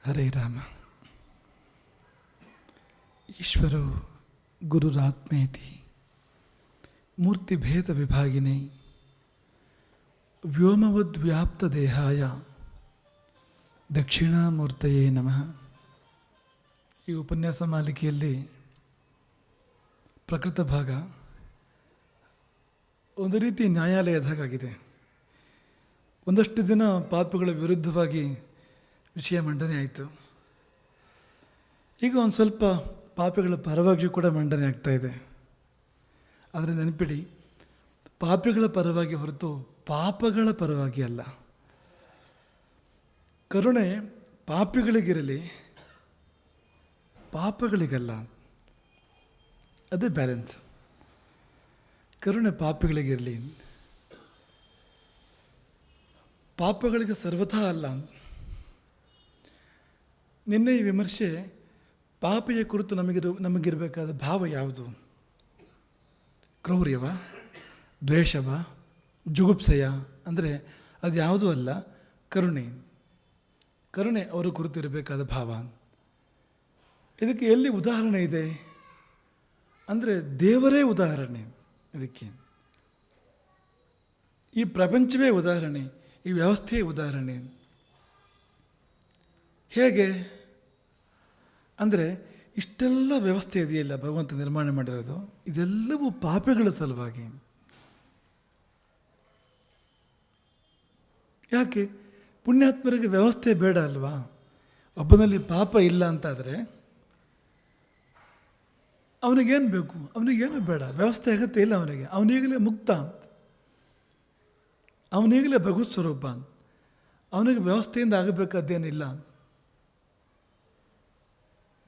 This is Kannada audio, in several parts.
ಹರೇ ರಾಮ. ಈಶ್ವರೋ ಗುರುರಾತ್ಮೇತಿ ಮೂರ್ತಿಭೇದ ವಿಭಾಗಿನೇ ವ್ಯೋಮವದ್ವ್ಯಾಪ್ತದೇಹಾಯ ದಕ್ಷಿಣಾಮೂರ್ತಯೇ ನಮಃ. ಈ ಉಪನ್ಯಾಸ ಮಾಲಿಕೆಯಲ್ಲಿ ಪ್ರಕೃತ ಭಾಗ ಒಂದು ರೀತಿ ನ್ಯಾಯಾಲಯದ ಹಾಗಾಗಿದೆ. ಒಂದಷ್ಟು ದಿನ ಪಾಪಗಳ ವಿರುದ್ಧವಾಗಿ ವಿಷಯ ಮಂಡನೆ ಆಯಿತು. ಈಗ ಒಂದು ಸ್ವಲ್ಪ ಪಾಪಿಗಳ ಪರವಾಗಿಯೂ ಕೂಡ ಮಂಡನೆ ಆಗ್ತಾಯಿದೆ. ಆದರೆ ನೆನಪಿಡಿ, ಪಾಪಿಗಳ ಪರವಾಗಿ ಹೊರತು ಪಾಪಗಳ ಪರವಾಗಿ ಅಲ್ಲ. ಕರುಣೆ ಪಾಪಿಗಳಿಗಿರಲಿ, ಪಾಪಗಳಿಗಲ್ಲ. ಅದೇ ಬ್ಯಾಲೆನ್ಸ್. ಕರುಣೆ ಪಾಪಿಗಳಿಗಿರಲಿ, ಪಾಪಗಳಿಗೆ ಸರ್ವಥಾ ಅಲ್ಲ. ನಿನ್ನೆ ಈ ವಿಮರ್ಶೆ ಪಾಪಿಯ ಕುರಿತು ನಮಗಿರಬೇಕಾದ ಭಾವ ಯಾವುದು? ಕ್ರೌರ್ಯವ, ದ್ವೇಷವ, ಜುಗುಪ್ಸೆಯ? ಅಂದರೆ ಅದು ಯಾವುದೂ ಅಲ್ಲ, ಕರುಣೆ. ಕರುಣೆ ಅವರ ಕುರಿತು ಇರಬೇಕಾದ ಭಾವ. ಇದಕ್ಕೆ ಎಲ್ಲಿ ಉದಾಹರಣೆ ಇದೆ ಅಂದರೆ ದೇವರೇ ಉದಾಹರಣೆ. ಇದಕ್ಕೆ ಈ ಪ್ರಪಂಚವೇ ಉದಾಹರಣೆ, ಈ ವ್ಯವಸ್ಥೆಯೇ ಉದಾಹರಣೆ. ಹೇಗೆ ಅಂದರೆ ಇಷ್ಟೆಲ್ಲ ವ್ಯವಸ್ಥೆ ಇದೆಯಲ್ಲ ಭಗವಂತ ನಿರ್ಮಾಣ ಮಾಡಿರೋದು, ಇದೆಲ್ಲವೂ ಪಾಪಿಗಳ ಸಲುವಾಗಿ. ಯಾಕೆ? ಪುಣ್ಯಾತ್ಮರಿಗೆ ವ್ಯವಸ್ಥೆ ಬೇಡ ಅಲ್ವಾ? ಒಬ್ಬನಲ್ಲಿ ಪಾಪ ಇಲ್ಲ ಅಂತಾದರೆ ಅವನಿಗೇನು ಬೇಕು? ಅವನಿಗೇನು ಬೇಡ, ವ್ಯವಸ್ಥೆ ಅಗತ್ಯ ಇಲ್ಲ ಅವನಿಗೆ. ಅವನಿಗಲೇ ಮುಕ್ತ ಅಂತ, ಅವನಿಗಲೇ ಭಗವತ್ ಸ್ವರೂಪ ಅಂತ. ಅವನಿಗೆ ವ್ಯವಸ್ಥೆಯಿಂದ ಆಗಬೇಕಾದ್ದೇನಿಲ್ಲ.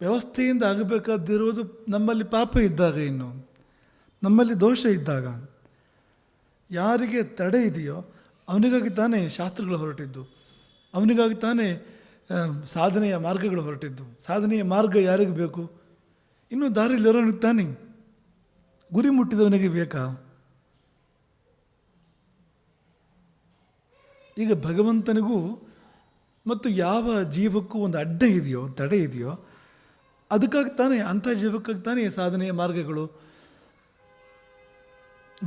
ವ್ಯವಸ್ಥೆಯಿಂದ ಆಗಬೇಕಾದಿರುವುದು ನಮ್ಮಲ್ಲಿ ಪಾಪ ಇದ್ದಾಗ, ಇನ್ನು ನಮ್ಮಲ್ಲಿ ದೋಷ ಇದ್ದಾಗ. ಯಾರಿಗೆ ತಡೆ ಇದೆಯೋ ಅವನಿಗಾಗಿ ತಾನೇ ಶಾಸ್ತ್ರಗಳು ಹೊರಟಿದ್ದು, ಅವನಿಗಾಗಿ ತಾನೇ ಸಾಧನೆಯ ಮಾರ್ಗಗಳು ಹೊರಟಿದ್ದು. ಸಾಧನೆಯ ಮಾರ್ಗ ಯಾರಿಗೆ ಬೇಕು? ಇನ್ನೂ ದಾರಿಯಲ್ಲಿರೋನಿಗೆ ತಾನೇ. ಗುರಿ ಮುಟ್ಟಿದವನಿಗೆ ಬೇಕಾ? ಈಗ ಭಗವಂತನಿಗೂ ಮತ್ತು ಯಾವ ಜೀವಕ್ಕೂ ಒಂದು ಅಡ್ಡ ಇದೆಯೋ, ತಡೆ ಇದೆಯೋ, ಅದಕ್ಕಾಗಿ ತಾನೇ, ಅಂಥ ಜೀವಕ್ಕಾಗಿ ತಾನೇ ಸಾಧನೆಯ ಮಾರ್ಗಗಳು,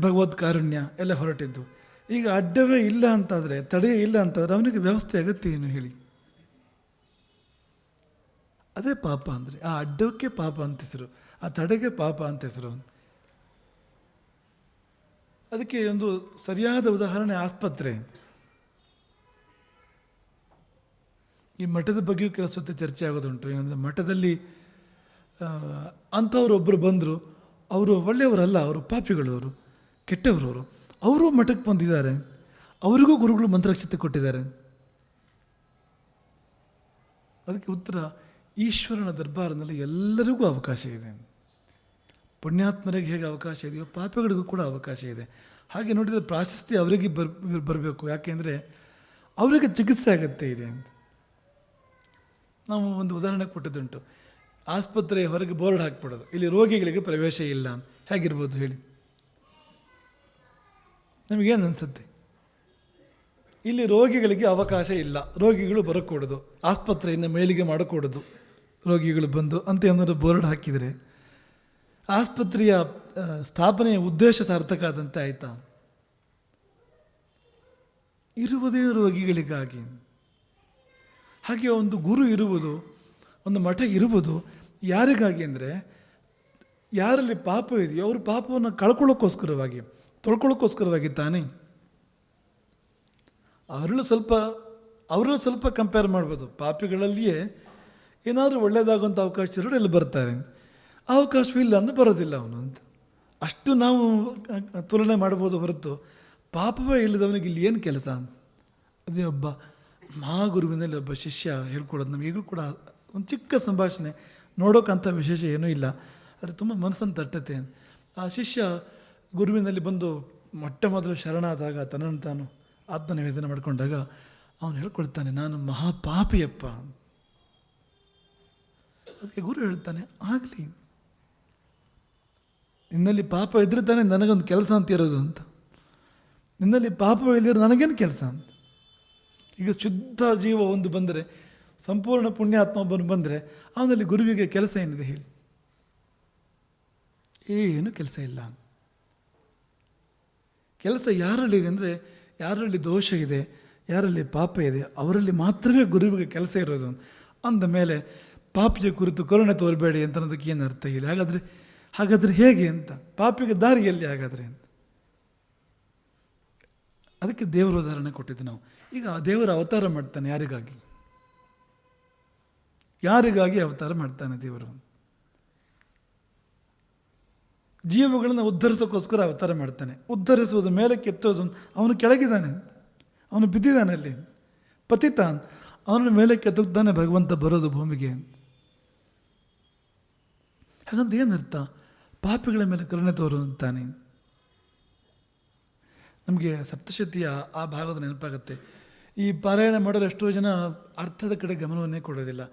ಭಗವದ್ ಕಾರುಣ್ಯ ಎಲ್ಲ ಹೊರಟಿದ್ದು. ಈಗ ಅಡ್ಡವೇ ಇಲ್ಲ ಅಂತಾದರೆ, ತಡೆಯೇ ಇಲ್ಲ ಅಂತಾದರೆ ಅವನಿಗೆ ವ್ಯವಸ್ಥೆ ಅಗತ್ಯ ಏನು ಹೇಳಿ? ಅದೇ ಪಾಪ ಅಂದರೆ. ಆ ಅಡ್ಡಕ್ಕೆ ಪಾಪ ಅಂತ ಹೆಸರು, ಆ ತಡೆಗೆ ಪಾಪ ಅಂತ ಹೆಸರು. ಅದಕ್ಕೆ ಒಂದು ಸರಿಯಾದ ಉದಾಹರಣೆ ಆಸ್ಪತ್ರೆ. ಈ ಮಠದ ಬಗ್ಗೆಯೂ ಕೆಲಸ ಹೊತ್ತು ಚರ್ಚೆ ಆಗೋದುಂಟು. ಏನಂದರೆ ಮಠದಲ್ಲಿ ಅಂಥವ್ರೊಬ್ಬರು ಬಂದರು, ಅವರು ಒಳ್ಳೆಯವರಲ್ಲ, ಅವರು ಪಾಪಿಗಳು, ಅವರು ಕೆಟ್ಟವರು. ಅವರು ಮಠಕ್ಕೆ ಬಂದಿದ್ದಾರೆ, ಅವರಿಗೂ ಗುರುಗಳು ಮಂತ್ರಾಕ್ಷತೆ ಕೊಟ್ಟಿದ್ದಾರೆ. ಅದಕ್ಕೆ ಉತ್ತರ, ಈಶ್ವರನ ದರ್ಬಾರಿನಲ್ಲಿ ಎಲ್ಲರಿಗೂ ಅವಕಾಶ ಇದೆ. ಪುಣ್ಯಾತ್ಮರಿಗೆ ಹೇಗೆ ಅವಕಾಶ ಇದೆಯೋ ಪಾಪಿಗಳಿಗೂ ಕೂಡ ಅವಕಾಶ ಇದೆ. ಹಾಗೆ ನೋಡಿದರೆ ಪ್ರಾಶಸ್ತ್ಯ ಅವರಿಗೆ ಬರಬೇಕು. ಯಾಕೆಂದರೆ ಅವರಿಗೆ ಚಿಕಿತ್ಸೆ ಅಗತ್ಯ ಇದೆ ಅಂತ. ನಾವು ಒಂದು ಉದಾಹರಣೆ ಕೊಟ್ಟಿದ್ದುಂಟು. ಆಸ್ಪತ್ರೆಯ ಹೊರಗೆ ಬೋರ್ಡ್ ಹಾಕ್ಬಿಡೋದು, ಇಲ್ಲಿ ರೋಗಿಗಳಿಗೆ ಪ್ರವೇಶ ಇಲ್ಲ ಅಂತ. ಹೇಗಿರ್ಬೋದು ಹೇಳಿ? ನಮಗೇನು ಅನಿಸುತ್ತೆ? ಇಲ್ಲಿ ರೋಗಿಗಳಿಗೆ ಅವಕಾಶ ಇಲ್ಲ, ರೋಗಿಗಳು ಬರಕೂಡದು, ಆಸ್ಪತ್ರೆಯನ್ನು ಮೇಲಿಗೆ ಮಾಡಕೂಡದು, ರೋಗಿಗಳು ಬಂದು ಅಂತ ಏನಾದರೂ ಬೋರ್ಡ್ ಹಾಕಿದರೆ ಆಸ್ಪತ್ರೆಯ ಸ್ಥಾಪನೆಯ ಉದ್ದೇಶ ಸಾರ್ಥಕ ಆದಂತೆ ಆಯಿತಾ? ಇರುವುದೇ ರೋಗಿಗಳಿಗಾಗಿ. ಹಾಗೆ ಒಂದು ಗುರು ಇರುವುದು, ಒಂದು ಮಠ ಇರುವುದು ಯಾರಿಗಾಗಿ ಅಂದರೆ, ಯಾರಲ್ಲಿ ಪಾಪ ಇದೆಯೋ ಅವರು ಪಾಪವನ್ನು ಕಳ್ಕೊಳ್ಳೋಕ್ಕೋಸ್ಕರವಾಗಿ, ತೊಳ್ಕೊಳ್ಳೋಕ್ಕೋಸ್ಕರವಾಗಿ ತಾನೇ. ಅವರಲ್ಲೂ ಸ್ವಲ್ಪ ಕಂಪೇರ್ ಮಾಡ್ಬೋದು. ಪಾಪಿಗಳಲ್ಲಿಯೇ ಏನಾದರೂ ಒಳ್ಳೆಯದಾಗುವಂಥ ಅವಕಾಶ ಇರೋರು ಎಲ್ಲಿ ಬರ್ತಾರೆ, ಅವಕಾಶವಿಲ್ಲ ಅಂದರೆ ಬರೋದಿಲ್ಲ ಅವನು ಅಂತ. ಅಷ್ಟು ನಾವು ತುಲನೆ ಮಾಡ್ಬೋದು ಹೊರತು ಪಾಪವೇ ಇಲ್ಲದವನಿಗೆ ಇಲ್ಲಿ ಏನು ಕೆಲಸ ಅಂತ. ಅದೇ ಒಬ್ಬ ಮಹಾಗುರುವಿನಲ್ಲಿ ಒಬ್ಬ ಶಿಷ್ಯ ಹೇಳ್ಕೊಡೋದು ನಮಗೆ ಈಗಲೂ ಕೂಡ ಒಂದು ಚಿಕ್ಕ ಸಂಭಾಷಣೆ, ನೋಡೋಕ್ಕಂಥ ವಿಶೇಷ ಏನೂ ಇಲ್ಲ, ಆದರೆ ತುಂಬ ಮನಸ್ಸನ್ನು ತಟ್ಟತ್ತೆ. ಆ ಶಿಷ್ಯ ಗುರುವಿನಲ್ಲಿ ಬಂದು ಮೊಟ್ಟ ಮೊದಲು ಶರಣಾದಾಗ, ತನ್ನನ್ನು ತಾನು ಆತ್ಮನಿವೇದನೆ ಮಾಡಿಕೊಂಡಾಗ ಅವನು ಹೇಳ್ಕೊಳ್ತಾನೆ, ನಾನು ಮಹಾಪಾಪಿಯಪ್ಪ. ಅದಕ್ಕೆ ಗುರು ಹೇಳ್ತಾನೆ, ಆಗಲಿ, ನಿನ್ನಲ್ಲಿ ಪಾಪ ಇದ್ರೆ ತಾನೇ ನನಗೊಂದು ಕೆಲಸ ಅಂತ ಇರೋದು ಅಂತ. ನಿನ್ನಲ್ಲಿ ಪಾಪ ಇಲ್ಲದಿರೋ ನನಗೇನು ಕೆಲಸ ಅಂತ. ಈಗ ಶುದ್ಧ ಜೀವ ಒಂದು ಬಂದರೆ ಸಂಪೂರ್ಣ ಪುಣ್ಯಾತ್ಮ ಒಬ್ಬನು ಬಂದರೆ ಅವನಲ್ಲಿ ಗುರುವಿಗೆ ಕೆಲಸ ಏನಿದೆ ಹೇಳಿ? ಏನು ಕೆಲಸ ಇಲ್ಲ. ಕೆಲಸ ಯಾರಲ್ಲಿದೆ ಅಂದರೆ, ಯಾರಲ್ಲಿ ದೋಷ ಇದೆ, ಯಾರಲ್ಲಿ ಪಾಪ ಇದೆ, ಅವರಲ್ಲಿ ಮಾತ್ರವೇ ಗುರುವಿಗೆ ಕೆಲಸ ಇರೋದು. ಅಂದ ಮೇಲೆ ಪಾಪಿಯ ಕುರಿತು ಕರುಣೆ ತೋರಬೇಡಿ ಅಂತ ಅನ್ನೋದಕ್ಕೆ ಏನು ಅರ್ಥ ಹೇಳಿ? ಹಾಗಾದರೆ ಹೇಗೆ ಅಂತ? ಪಾಪಿಗೆ ದಾರಿಯಲ್ಲಿ ಹಾಗಾದರೆ ಅಂತ. ಅದಕ್ಕೆ ದೇವರ ಉದಾಹರಣೆ ಕೊಟ್ಟಿದ್ದು ನಾವು. ಈಗ ದೇವರ ಅವತಾರ ಮಾಡ್ತಾನೆ ಯಾರಿಗಾಗಿ? ಯಾರಿಗಾಗಿ ಅವತಾರ ಮಾಡ್ತಾನೆ ದೇವರು? ಜೀವಗಳನ್ನು ಉದ್ಧರಿಸೋಕ್ಕೋಸ್ಕರ ಅವತಾರ ಮಾಡ್ತಾನೆ. ಉದ್ಧರಿಸುವುದು, ಮೇಲೆ ಕೆತ್ತೋದು. ಅವನು ಕೆಳಗಿದ್ದಾನೆ, ಅವನು ಬಿದ್ದಿದ್ದಾನೆ ಅಲ್ಲಿ, ಪತಿತ. ಅವನ ಮೇಲೆ ಕೆತ್ತುತ್ತಾನೆ ಭಗವಂತ ಬರೋದು ಭೂಮಿಗೆ. ಹಾಗಂದ್ರೆ ಏನರ್ಥ? ಪಾಪಿಗಳ ಮೇಲೆ ಕರುಣೆ ತೋರು ಅಂತಾನೆ. ನಮಗೆ ಸಪ್ತಶತಿಯ ಆ ಭಾಗದ ನೆನಪಾಗುತ್ತೆ. ಈ ಪಾರಾಯಣ ಮಾಡೋರು ಎಷ್ಟೋ ಜನ ಅರ್ಥದ ಕಡೆ ಗಮನವನ್ನೇ ಕೊಡೋದಿಲ್ಲ,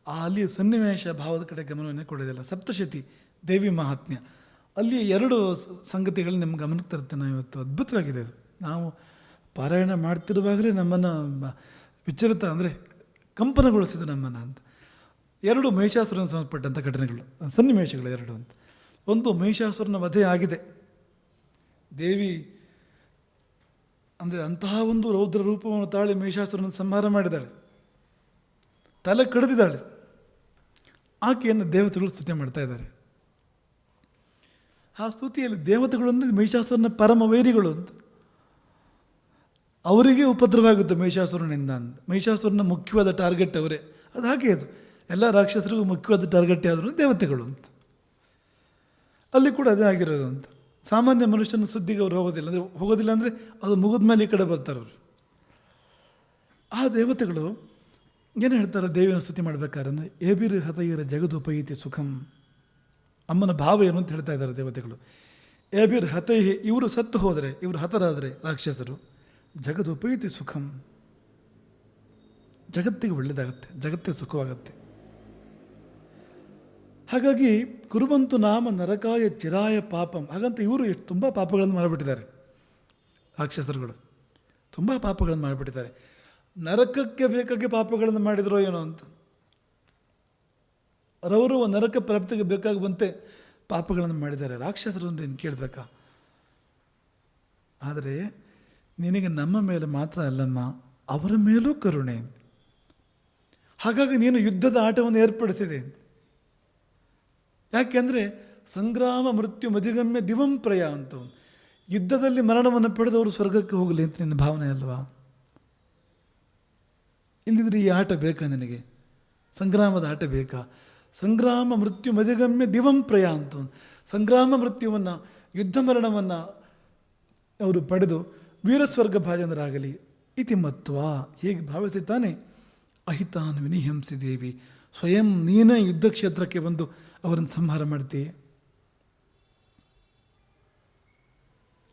ಅಲ್ಲಿ ಸನ್ನಿವೇಶ ಭಾವದ ಕಡೆ ಗಮನವನ್ನೇ ಕೊಡೋದಿಲ್ಲ. ಸಪ್ತಶತಿ ದೇವಿ ಮಹಾತ್ಮ್ಯ, ಅಲ್ಲಿ 2 ಸಂಗತಿಗಳು ನಿಮ್ಮ ಗಮನಕ್ಕೆ ತರ್ತೇನೆ ಇವತ್ತು. ಅದ್ಭುತವಾಗಿದೆ ಅದು. ನಾವು ಪಾರಾಯಣ ಮಾಡ್ತಿರುವಾಗಲೇ ನಮ್ಮನ್ನು ವಿಚಲಿತ ಅಂದರೆ ಕಂಪನಗೊಳಿಸಿದ್ದು ನಮ್ಮನ್ನು ಅಂತ. 2 ಮಹಿಷಾಸುರನ ಸಂಬಂಧಪಟ್ಟಂಥ ಘಟನೆಗಳು, ಸನ್ನಿವೇಶಗಳು 2 ಅಂತ. ಒಂದು, ಮಹಿಷಾಸುರನ ವಧೆ ಆಗಿದೆ. ದೇವಿ ಅಂದರೆ ಅಂತಹ ಒಂದು ರೌದ್ರ ರೂಪವನ್ನು ತಾಳಿ ಮಹಿಷಾಸುರನ ಸಂಹಾರ ಮಾಡಿದ್ದಾಳೆ, ತಲೆ ಕಡಿದಿದ್ದಾಳೆ. ಆಕೆಯನ್ನು ದೇವತೆಗಳು ಸ್ತುತಿ ಮಾಡ್ತಾ ಇದ್ದಾರೆ. ಆ ಸ್ತುತಿಯಲ್ಲಿ ದೇವತೆಗಳು ಅಂದರೆ ಮಹಿಷಾಸುರನ ಪರಮ ವೈರಿಗಳು ಅಂತ. ಅವರಿಗೆ ಉಪದ್ರವಾಗುತ್ತೆ ಮಹಿಷಾಸುರನಿಂದ ಅಂತ. ಮಹಿಷಾಸುರನ ಮುಖ್ಯವಾದ ಟಾರ್ಗೆಟ್ ಅವರೇ. ಅದು ಹಾಗೆ, ಅದು ಎಲ್ಲ ರಾಕ್ಷಸರಿಗೂ ಮುಖ್ಯವಾದ ಟಾರ್ಗೆಟ್ ಯಾವುದು? ದೇವತೆಗಳು ಅಂತ. ಅಲ್ಲಿ ಕೂಡ ಅದೇ ಆಗಿರೋದು ಅಂತ. ಸಾಮಾನ್ಯ ಮನುಷ್ಯನ ಸುದ್ದಿಗೆ ಅವ್ರು ಹೋಗೋದಿಲ್ಲ ಅಂದರೆ ಅದು ಮುಗಿದ ಮೇಲೆ ಈ ಕಡೆ ಬರ್ತಾರೆ ಅವರು. ಆ ದೇವತೆಗಳು ಏನು ಹೇಳ್ತಾರೆ ದೇವಿಯನ್ನು ಸ್ತುತಿ ಮಾಡಬೇಕಾದ್ರೆ? ಏಬಿರ್ ಹತೈರ ಜಗದುಪೈತಿ ಸುಖಂ. ಅಮ್ಮನ ಭಾವ ಏನು ಅಂತ ಹೇಳ್ತಾ ಇದ್ದಾರೆ ದೇವತೆಗಳು. ಏಬಿರ್ ಹತೈಹಿ, ಇವರು ಸತ್ತು ಹೋದರೆ, ಇವರು ಹತರಾದರೆ ರಾಕ್ಷಸರು, ಜಗದುಪೈತಿ ಸುಖಂ, ಜಗತ್ತಿಗೆ ಒಳ್ಳೆಯದಾಗತ್ತೆ, ಜಗತ್ತಿಗೆ ಸುಖವಾಗತ್ತೆ. ಹಾಗಾಗಿ ಕುರುಬಂತು ನಾಮ ನರಕಾಯ ಚಿರಾಯ ಪಾಪಂ. ಹಾಗಂತ ಇವರು ಎಷ್ಟು ತುಂಬ ಪಾಪಗಳನ್ನು ಮಾಡಿಬಿಟ್ಟಿದ್ದಾರೆ ರಾಕ್ಷಸರುಗಳು, ತುಂಬ ಪಾಪಗಳನ್ನು ಮಾಡಿಬಿಟ್ಟಿದ್ದಾರೆ. ನರಕಕ್ಕೆ ಬೇಕಾಗಿ ಪಾಪಗಳನ್ನು ಮಾಡಿದರೋ ಏನೋ ಅಂತ. ಅವರು ನರಕ ಪ್ರಾಪ್ತಿಗೆ ಬೇಕಾಗುವಂತೆ ಪಾಪಗಳನ್ನು ಮಾಡಿದ್ದಾರೆ ರಾಕ್ಷಸರು ಅಂತ ಏನು ಕೇಳಬೇಕಾ? ಆದರೆ ನಿನಗೆ ನಮ್ಮ ಮೇಲೆ ಮಾತ್ರ ಅಲ್ಲಮ್ಮ, ಅವರ ಮೇಲೂ ಕರುಣೆ. ಹಾಗಾಗಿ ನೀನು ಯುದ್ಧದ ಆಟವನ್ನು ಏರ್ಪಡಿಸಿದೆ. ಯಾಕೆಂದರೆ ಸಂಗ್ರಾಮ ಮೃತ್ಯು ಮಧಿಗಮ್ಯ ದಿವಂ ಪ್ರಯ ಅಂತ. ಯುದ್ಧದಲ್ಲಿ ಮರಣವನ್ನು ಪಡೆದವರು ಸ್ವರ್ಗಕ್ಕೆ ಹೋಗಲಿ ಅಂತ ನಿನ್ನ ಭಾವನೆ ಅಲ್ವಾ? ಇಲ್ಲಿದ್ರೆ ಈ ಆಟ ಬೇಕಾ ನಿನಗೆ? ಸಂಗ್ರಾಮದ ಆಟ ಬೇಕಾ? ಸಂಗ್ರಾಮ ಮೃತ್ಯು ಮಧಿಗಮ್ಯ ದಿವಂ ಪ್ರಯ ಅಂತ. ಸಂಗ್ರಾಮ ಮೃತ್ಯುವನ್ನು, ಯುದ್ಧ ಮರಣವನ್ನು ಅವರು ಪಡೆದು ವೀರಸ್ವರ್ಗ ಭಾಜನರಾಗಲಿ ಇತಿಮತ್ವ ಹೇಗೆ ಭಾವಿಸುತ್ತಾನೆ. ಅಹಿತಾನ್ ವಿನಿಹಂಸಿ ದೇವಿ, ಸ್ವಯಂ ನೀನೇ ಯುದ್ಧ ಕ್ಷೇತ್ರಕ್ಕೆ ಬಂದು ಅವರನ್ನು ಸಂಹಾರ ಮಾಡ್ತೀಯೆ.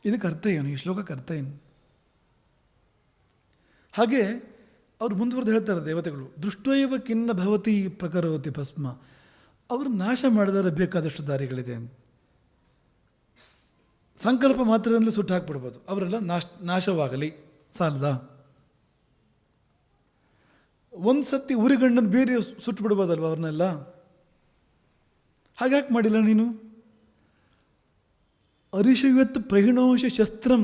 ಇದಕ್ಕೆ ಅರ್ಥ ಏನು? ಈ ಶ್ಲೋಕಕ್ಕೆ ಅರ್ಥ ಏನು? ಹಾಗೆ ಅವರು ಮುಂದುವರೆದು ಹೇಳ್ತಾರೆ ದೇವತೆಗಳು, ದೃಷ್ಟೈವ ಖಿನ್ನ ಭವತಿ ಪ್ರಕರೋತಿ ಭಸ್ಮ. ಅವರು ನಾಶ ಮಾಡಿದರೆ ಬೇಕಾದಷ್ಟು ದಾರಿಗಳಿದೆ. ಸಂಕಲ್ಪ ಮಾತ್ರದಿಂದಲೇ ಸುಟ್ಟು ಹಾಕ್ಬಿಡ್ಬೋದು, ಅವರೆಲ್ಲ ನಾಶವಾಗಲಿ ಸಾಲದ. ಒಂದು ಸತಿ ಉರಿಗಣ್ಣನ್ನು ಬೇರೆ ಸುಟ್ಟು ಬಿಡ್ಬೋದಲ್ವ ಅವ್ರನ್ನೆಲ್ಲ? ಹಾಗ್ಯಾಕೆ ಮಾಡಿಲ್ಲ ನೀನು? ಅರಿಷುವತ್ತು ಪ್ರಹಿಣೋಷ ಶಸ್ತ್ರಂ.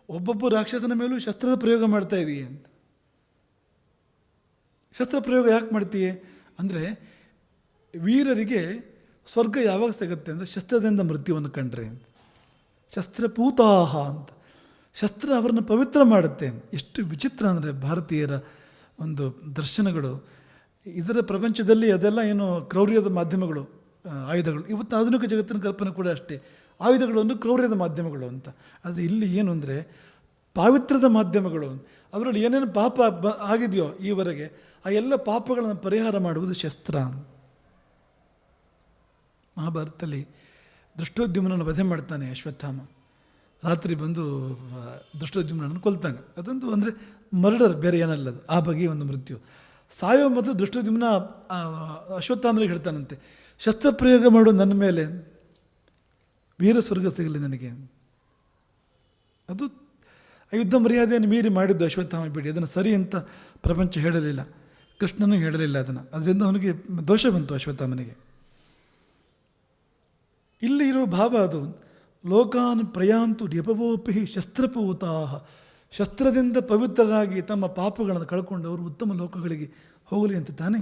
ಒಬ್ಬೊಬ್ಬ ರಾಕ್ಷಸನ ಮೇಲೂ ಶಸ್ತ್ರದ ಪ್ರಯೋಗ ಮಾಡ್ತಾ ಇದೀಯ ಅಂತ. ಶಸ್ತ್ರ ಪ್ರಯೋಗ ಯಾಕೆ ಮಾಡ್ತೀಯೇ ಅಂದರೆ, ವೀರರಿಗೆ ಸ್ವರ್ಗ ಯಾವಾಗ ಸಿಗುತ್ತೆ ಅಂದರೆ ಶಸ್ತ್ರದಿಂದ ಮೃತ್ಯುವನ್ನು ಕಂಡ್ರೆ ಅಂತ. ಶಸ್ತ್ರಪೂತಾಹ ಅಂತ. ಶಸ್ತ್ರ ಅವರನ್ನು ಪವಿತ್ರ ಮಾಡುತ್ತೆ. ಎಷ್ಟು ವಿಚಿತ್ರ ಅಂದರೆ ಭಾರತೀಯರ ಒಂದು ದರ್ಶನಗಳು. ಇದರ ಪ್ರಪಂಚದಲ್ಲಿ ಅದೆಲ್ಲ ಏನು ಕ್ರೌರ್ಯದ ಮಾಧ್ಯಮಗಳು, ಆಯುಧಗಳು. ಇವತ್ತು ಆಧುನಿಕ ಜಗತ್ತಿನ ಕಲ್ಪನೆ ಕೂಡ ಅಷ್ಟೇ, ಆಯುಧಗಳು ಒಂದು ಕ್ರೌರ್ಯದ ಮಾಧ್ಯಮಗಳು ಅಂತ. ಆದರೆ ಇಲ್ಲಿ ಏನು ಅಂದರೆ ಪಾವಿತ್ರ್ಯದ ಮಾಧ್ಯಮಗಳು. ಅವರಲ್ಲಿ ಏನೇನು ಪಾಪ ಆಗಿದೆಯೋ ಈವರೆಗೆ ಆ ಎಲ್ಲ ಪಾಪಗಳನ್ನು ಪರಿಹಾರ ಮಾಡುವುದು ಶಸ್ತ್ರ. ಮಹಾಭಾರತದಲ್ಲಿ ದೃಷ್ಟೋದ್ಯುಮ್ನನ್ನು ವಧೆ ಮಾಡ್ತಾನೆ ಅಶ್ವತ್ಥಾಮ. ರಾತ್ರಿ ಬಂದು ದೃಷ್ಟೋದ್ಯುಮ್ನನ್ನು ಕೊಲ್ತಾನೆ. ಅದೊಂದು ಅಂದರೆ ಮರ್ಡರ್, ಬೇರೆ ಏನಲ್ಲದು. ಆ ಬಗೆಯ ಒಂದು ಮೃತ್ಯು. ಸಾಯೋ ಮೊದಲು ದೃಷ್ಟೋದ್ಯುಮ್ನ ಅಶ್ವತ್ಥಾಮನಿಗೆ ಹೇಳ್ತಾನಂತೆ, ಶಸ್ತ್ರಪ್ರಯೋಗ ಮಾಡು ನನ್ನ ಮೇಲೆ, ವೀರ ಸ್ವರ್ಗ ಸಿಗಲಿ ನನಗೆ. ಅದು ಯುದ್ಧ ಮರ್ಯಾದೆಯನ್ನು ಮೀರಿ ಮಾಡಿದ್ದು ಅಶ್ವತ್ಥಾಮ. ಬಿಡಿ, ಅದನ್ನು ಸರಿ ಅಂತ ಪ್ರಪಂಚ ಹೇಳಲಿಲ್ಲ. ಕೃಷ್ಣನೂ ಹೇಳಲಿಲ್ಲ ಅದನ್ನು. ಅದರಿಂದ ಅವನಿಗೆ ದೋಷ ಬಂತು ಅಶ್ವತ್ಥಾಮನಿಗೆ. ಇಲ್ಲಿ ಇರೋ ಭಾವ ಅದು, ಲೋಕಾನ್ ಪ್ರಯಾಂತು ರಿಪವೋಪಿ ಶಸ್ತ್ರಪೂತಾ, ಶಸ್ತ್ರದಿಂದ ಪವಿತ್ರರಾಗಿ ತಮ್ಮ ಪಾಪಗಳನ್ನು ಕಳ್ಕೊಂಡವರು ಉತ್ತಮ ಲೋಕಗಳಿಗೆ ಹೋಗಲಿ ಅಂತ ತಾನೇ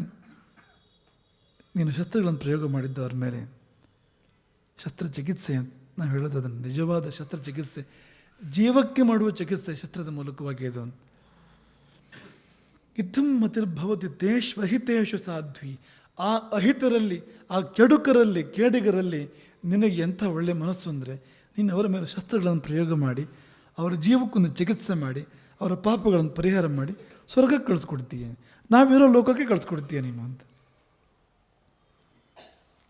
ನೀನು ಶಸ್ತ್ರಗಳನ್ನು ಪ್ರಯೋಗ ಮಾಡಿದ್ದು ಅವ್ರ ಮೇಲೆ. ಶಸ್ತ್ರಚಿಕಿತ್ಸೆ ಅಂತ ನಾವು ಹೇಳೋದು ಅದನ್ನು, ನಿಜವಾದ ಶಸ್ತ್ರಚಿಕಿತ್ಸೆ, ಜೀವಕ್ಕೆ ಮಾಡುವ ಚಿಕಿತ್ಸೆ ಶಸ್ತ್ರದ ಮೂಲಕವಾಗಿ ಇದು. ಇತ್ತಂ ಮತಿರ್ಭವತಿ ತೇಷ್ವಹಿತೇಷು ಸಾಧ್ವಿ, ಆ ಅಹಿತರಲ್ಲಿ, ಆ ಕೆಡುಕರಲ್ಲಿ, ಕೇಡಿಗರಲ್ಲಿ ನಿನಗೆ ಎಂಥ ಒಳ್ಳೆಯ ಮನಸ್ಸು ಅಂದರೆ ನೀನು ಅವರ ಮೇಲೆ ಶಸ್ತ್ರಗಳನ್ನು ಪ್ರಯೋಗ ಮಾಡಿ ಅವರ ಜೀವಕ್ಕೊಂದು ಚಿಕಿತ್ಸೆ ಮಾಡಿ ಅವರ ಪಾಪಗಳನ್ನು ಪರಿಹಾರ ಮಾಡಿ ಸ್ವರ್ಗಕ್ಕೆ ಕಳಿಸ್ಕೊಡ್ತೀಯ, ನಾವಿರೋ ಲೋಕಕ್ಕೆ ಕಳಿಸ್ಕೊಡ್ತೀಯ ನೀನು ಅಂತ.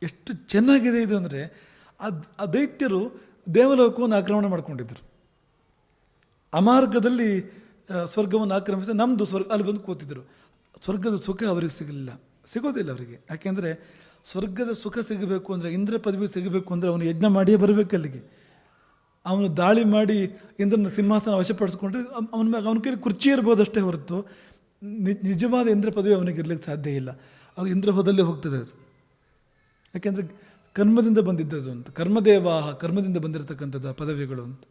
ಎಷ್ಟು ಚೆನ್ನಾಗಿದೆ ಇದು ಅಂದರೆ, ಆ ದೈತ್ಯರು ದೇವಲೋಕವನ್ನು ಆಕ್ರಮಣ ಮಾಡ್ಕೊಂಡಿದ್ದರು. ಅಮಾರ್ಗದಲ್ಲಿ ಸ್ವರ್ಗವನ್ನು ಆಕ್ರಮಿಸಿ ನಮ್ಮದು ಸ್ವರ್ಗ ಅಲ್ಲಿ ಬಂದು ಕೂತಿದ್ರು. ಸ್ವರ್ಗದ ಸುಖ ಅವರಿಗೆ ಸಿಗೋದಿಲ್ಲ ಅವರಿಗೆ. ಯಾಕೆಂದರೆ ಸ್ವರ್ಗದ ಸುಖ ಸಿಗಬೇಕು ಅಂದರೆ, ಇಂದ್ರ ಪದವಿ ಸಿಗಬೇಕು ಅಂದರೆ ಅವನು ಯಜ್ಞ ಮಾಡಿಯೇ ಬರಬೇಕು ಅಲ್ಲಿಗೆ. ಅವನು ದಾಳಿ ಮಾಡಿ ಇಂದ್ರನ ಸಿಂಹಾಸನ ವಶಪಡಿಸ್ಕೊಂಡ್ರೆ ಅವನ ಕೈಲಿ ಕುರ್ಚಿ ಇರ್ಬೋದು ಅಷ್ಟೇ ಹೊರತು ನಿಜವಾದ ಇಂದ್ರ ಪದವಿ ಅವನಿಗೆ ಇರ್ಲಿಕ್ಕೆ ಸಾಧ್ಯ ಇಲ್ಲ. ಅದು ಇಂದ್ರಪದಲ್ಲೇ ಹೋಗ್ತದೆ ಅದು. ಯಾಕೆಂದರೆ ಕರ್ಮದಿಂದ ಬಂದಿದ್ದದು ಅಂತ, ಕರ್ಮದೇವಾಹ, ಕರ್ಮದಿಂದ ಬಂದಿರತಕ್ಕಂಥದ್ದು ಆ ಪದವಿಗಳು ಅಂತ.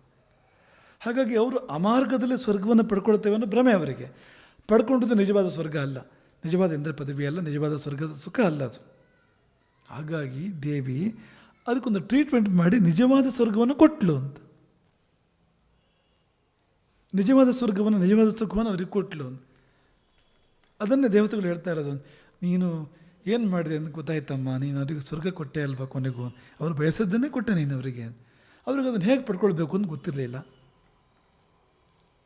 ಹಾಗಾಗಿ ಅವರು ಅಮಾರ್ಗದಲ್ಲಿ ಸ್ವರ್ಗವನ್ನು ಪಡ್ಕೊಳ್ತೇವೆ ಅನ್ನೋ ಭ್ರಮೆ ಅವರಿಗೆ. ಪಡ್ಕೊಂಡದ್ದು ನಿಜವಾದ ಸ್ವರ್ಗ ಅಲ್ಲ, ನಿಜವಾದ ಇಂದ್ರ ಪದವಿ ಅಲ್ಲ, ನಿಜವಾದ ಸ್ವರ್ಗದ ಸುಖ ಅಲ್ಲ ಅದು. ಹಾಗಾಗಿ ದೇವಿ ಅದಕ್ಕೊಂದು ಟ್ರೀಟ್ಮೆಂಟ್ ಮಾಡಿ ನಿಜವಾದ ಸ್ವರ್ಗವನ್ನು ಕೊಟ್ಟಳು ಅಂತ. ನಿಜವಾದ ಸ್ವರ್ಗವನ್ನು, ನಿಜವಾದ ಸುಖವನ್ನು ಅವ್ರಿಗೆ ಕೊಟ್ಟಳು ಅಂತ. ಅದನ್ನೇ ದೇವತೆಗಳು ಹೇಳ್ತಾ ಇರೋದು, ನೀನು ಏನು ಮಾಡಿದೆ ಅಂತ ಗೊತ್ತಾಯ್ತಮ್ಮ, ನೀನು ಅವರಿಗೆ ಸ್ವರ್ಗ ಕೊಟ್ಟೆ ಅಲ್ವಾ ಕೊನೆಗೂ, ಅವ್ರು ಬಯಸದ್ದನ್ನೇ ಕೊಟ್ಟೆ ನೀನು ಅವರಿಗೆ. ಅವ್ರಿಗೆ ಅದನ್ನು ಹೇಗೆ ಪಡ್ಕೊಳ್ಬೇಕು ಅಂತ ಗೊತ್ತಿರಲಿಲ್ಲ.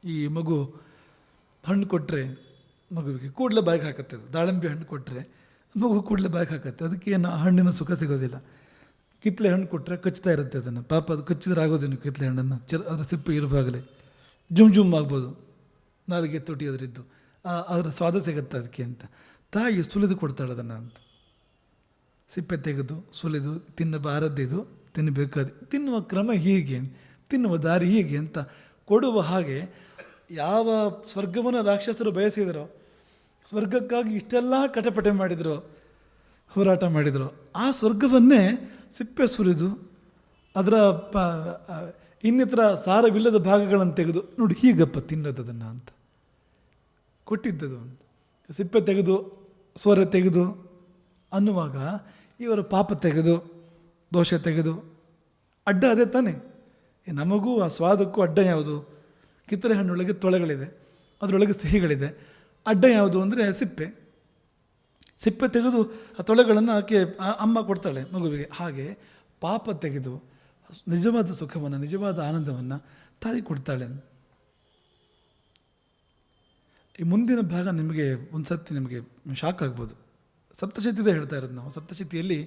ಈ ಮಗು ಹಣ್ಣು ಕೊಟ್ಟರೆ ಮಗುವಿಗೆ ಕೂಡಲೇ ಬಾಯಿಗೆ ಹಾಕತ್ತೆ. ಅದು ದಾಳಿಂಬೆ ಹಣ್ಣು ಕೊಟ್ಟರೆ ಮಗು ಕೂಡಲೇ ಬಾಯಿಗೆ ಹಾಕತ್ತೆ. ಅದಕ್ಕೇನು ಹಣ್ಣಿನ ಸುಖ ಸಿಗೋದಿಲ್ಲ. ಕಿತ್ತಲೆ ಹಣ್ಣು ಕೊಟ್ಟರೆ ಕಚ್ತಾ ಇರುತ್ತೆ ಅದನ್ನು. ಪಾಪ ಅದು ಕಚ್ಚಿದ್ರೆ ಆಗೋದೇನು ಕಿತ್ತಲೆ ಹಣ್ಣನ್ನು, ಅದರ ಸಿಪ್ಪೆ ಇರುವಾಗಲೇ ಜುಮ್ ಆಗ್ಬೋದು, ನಾಲಿಗೆ ತೊಟಿ ಅದರಿದ್ದು ಅದರ ಸ್ವಾದ ಸಿಗುತ್ತೆ ಅದಕ್ಕೆ ಅಂತ. ತಾಯಿ ಸುಲಿದು ಕೊಡ್ತಾಳೆ ಅದನ್ನು ಅಂತ. ಸಿಪ್ಪೆ ತೆಗೆದು ಸುಲಿದು ತಿನ್ನಬಾರದ್ದಿದು, ತಿನ್ನಬೇಕಾದ, ತಿನ್ನುವ ಕ್ರಮ ಹೀಗೆ, ತಿನ್ನುವ ದಾರಿ ಹೀಗೆ ಅಂತ ಕೊಡುವ ಹಾಗೆ. ಯಾವ ಸ್ವರ್ಗವನ್ನು ರಾಕ್ಷಸರು ಬಯಸಿದರೋ, ಸ್ವರ್ಗಕ್ಕಾಗಿ ಇಷ್ಟೆಲ್ಲ ಕಟಪಟೆ ಮಾಡಿದರು, ಹೋರಾಟ ಮಾಡಿದರು, ಆ ಸ್ವರ್ಗವನ್ನೇ ಸಿಪ್ಪೆ ಸುರಿದು ಅದರ ಇನ್ನಿತರ ಸಾರವಿಲ್ಲದ ಭಾಗಗಳನ್ನು ತೆಗೆದು ನೋಡಿ ಹೀಗಪ್ಪ ತಿನ್ನೋದನ್ನು ಅಂತ ಕೊಟ್ಟಿದ್ದದು ಅಂತ. ಸಿಪ್ಪೆ ತೆಗೆದು ಸ್ವರ ತೆಗೆದು ಅನ್ನುವಾಗ ಇವರ ಪಾಪ ತೆಗೆದು ದೋಷ ತೆಗೆದು, ಅಡ್ಡ ಅದೇ ತಾನೆ. ನಮಗೂ ಆ ಸ್ವಾದಕ್ಕೂ ಅಡ್ಡ ಯಾವುದು? ಕಿತ್ತಳೆ ಹಣ್ಣೊಳಗೆ ತೊಳೆಗಳಿದೆ, ಅದರೊಳಗೆ ಸಿಹಿಗಳಿದೆ. ಅಡ್ಡ ಯಾವುದು ಅಂದರೆ ಸಿಪ್ಪೆ. ಸಿಪ್ಪೆ ತೆಗೆದು ಆ ತೊಳೆಗಳನ್ನು ಆಕೆ ಅಮ್ಮ ಕೊಡ್ತಾಳೆ ಮಗುವಿಗೆ. ಹಾಗೆ ಪಾಪ ತೆಗೆದು ನಿಜವಾದ ಸುಖವನ್ನು, ನಿಜವಾದ ಆನಂದವನ್ನು ತಾಯಿ ಕೊಡ್ತಾಳೆ. ಈ ಮುಂದಿನ ಭಾಗ ನಿಮಗೆ ಒಂದು ಸತಿ ನಿಮಗೆ ಶಾಕ್ ಆಗ್ಬೋದು. ಸಪ್ತಶತಿದೇ ಹೇಳ್ತಾ ಇರೋದು ನಾವು. ಸಪ್ತಶತಿಯಲ್ಲಿ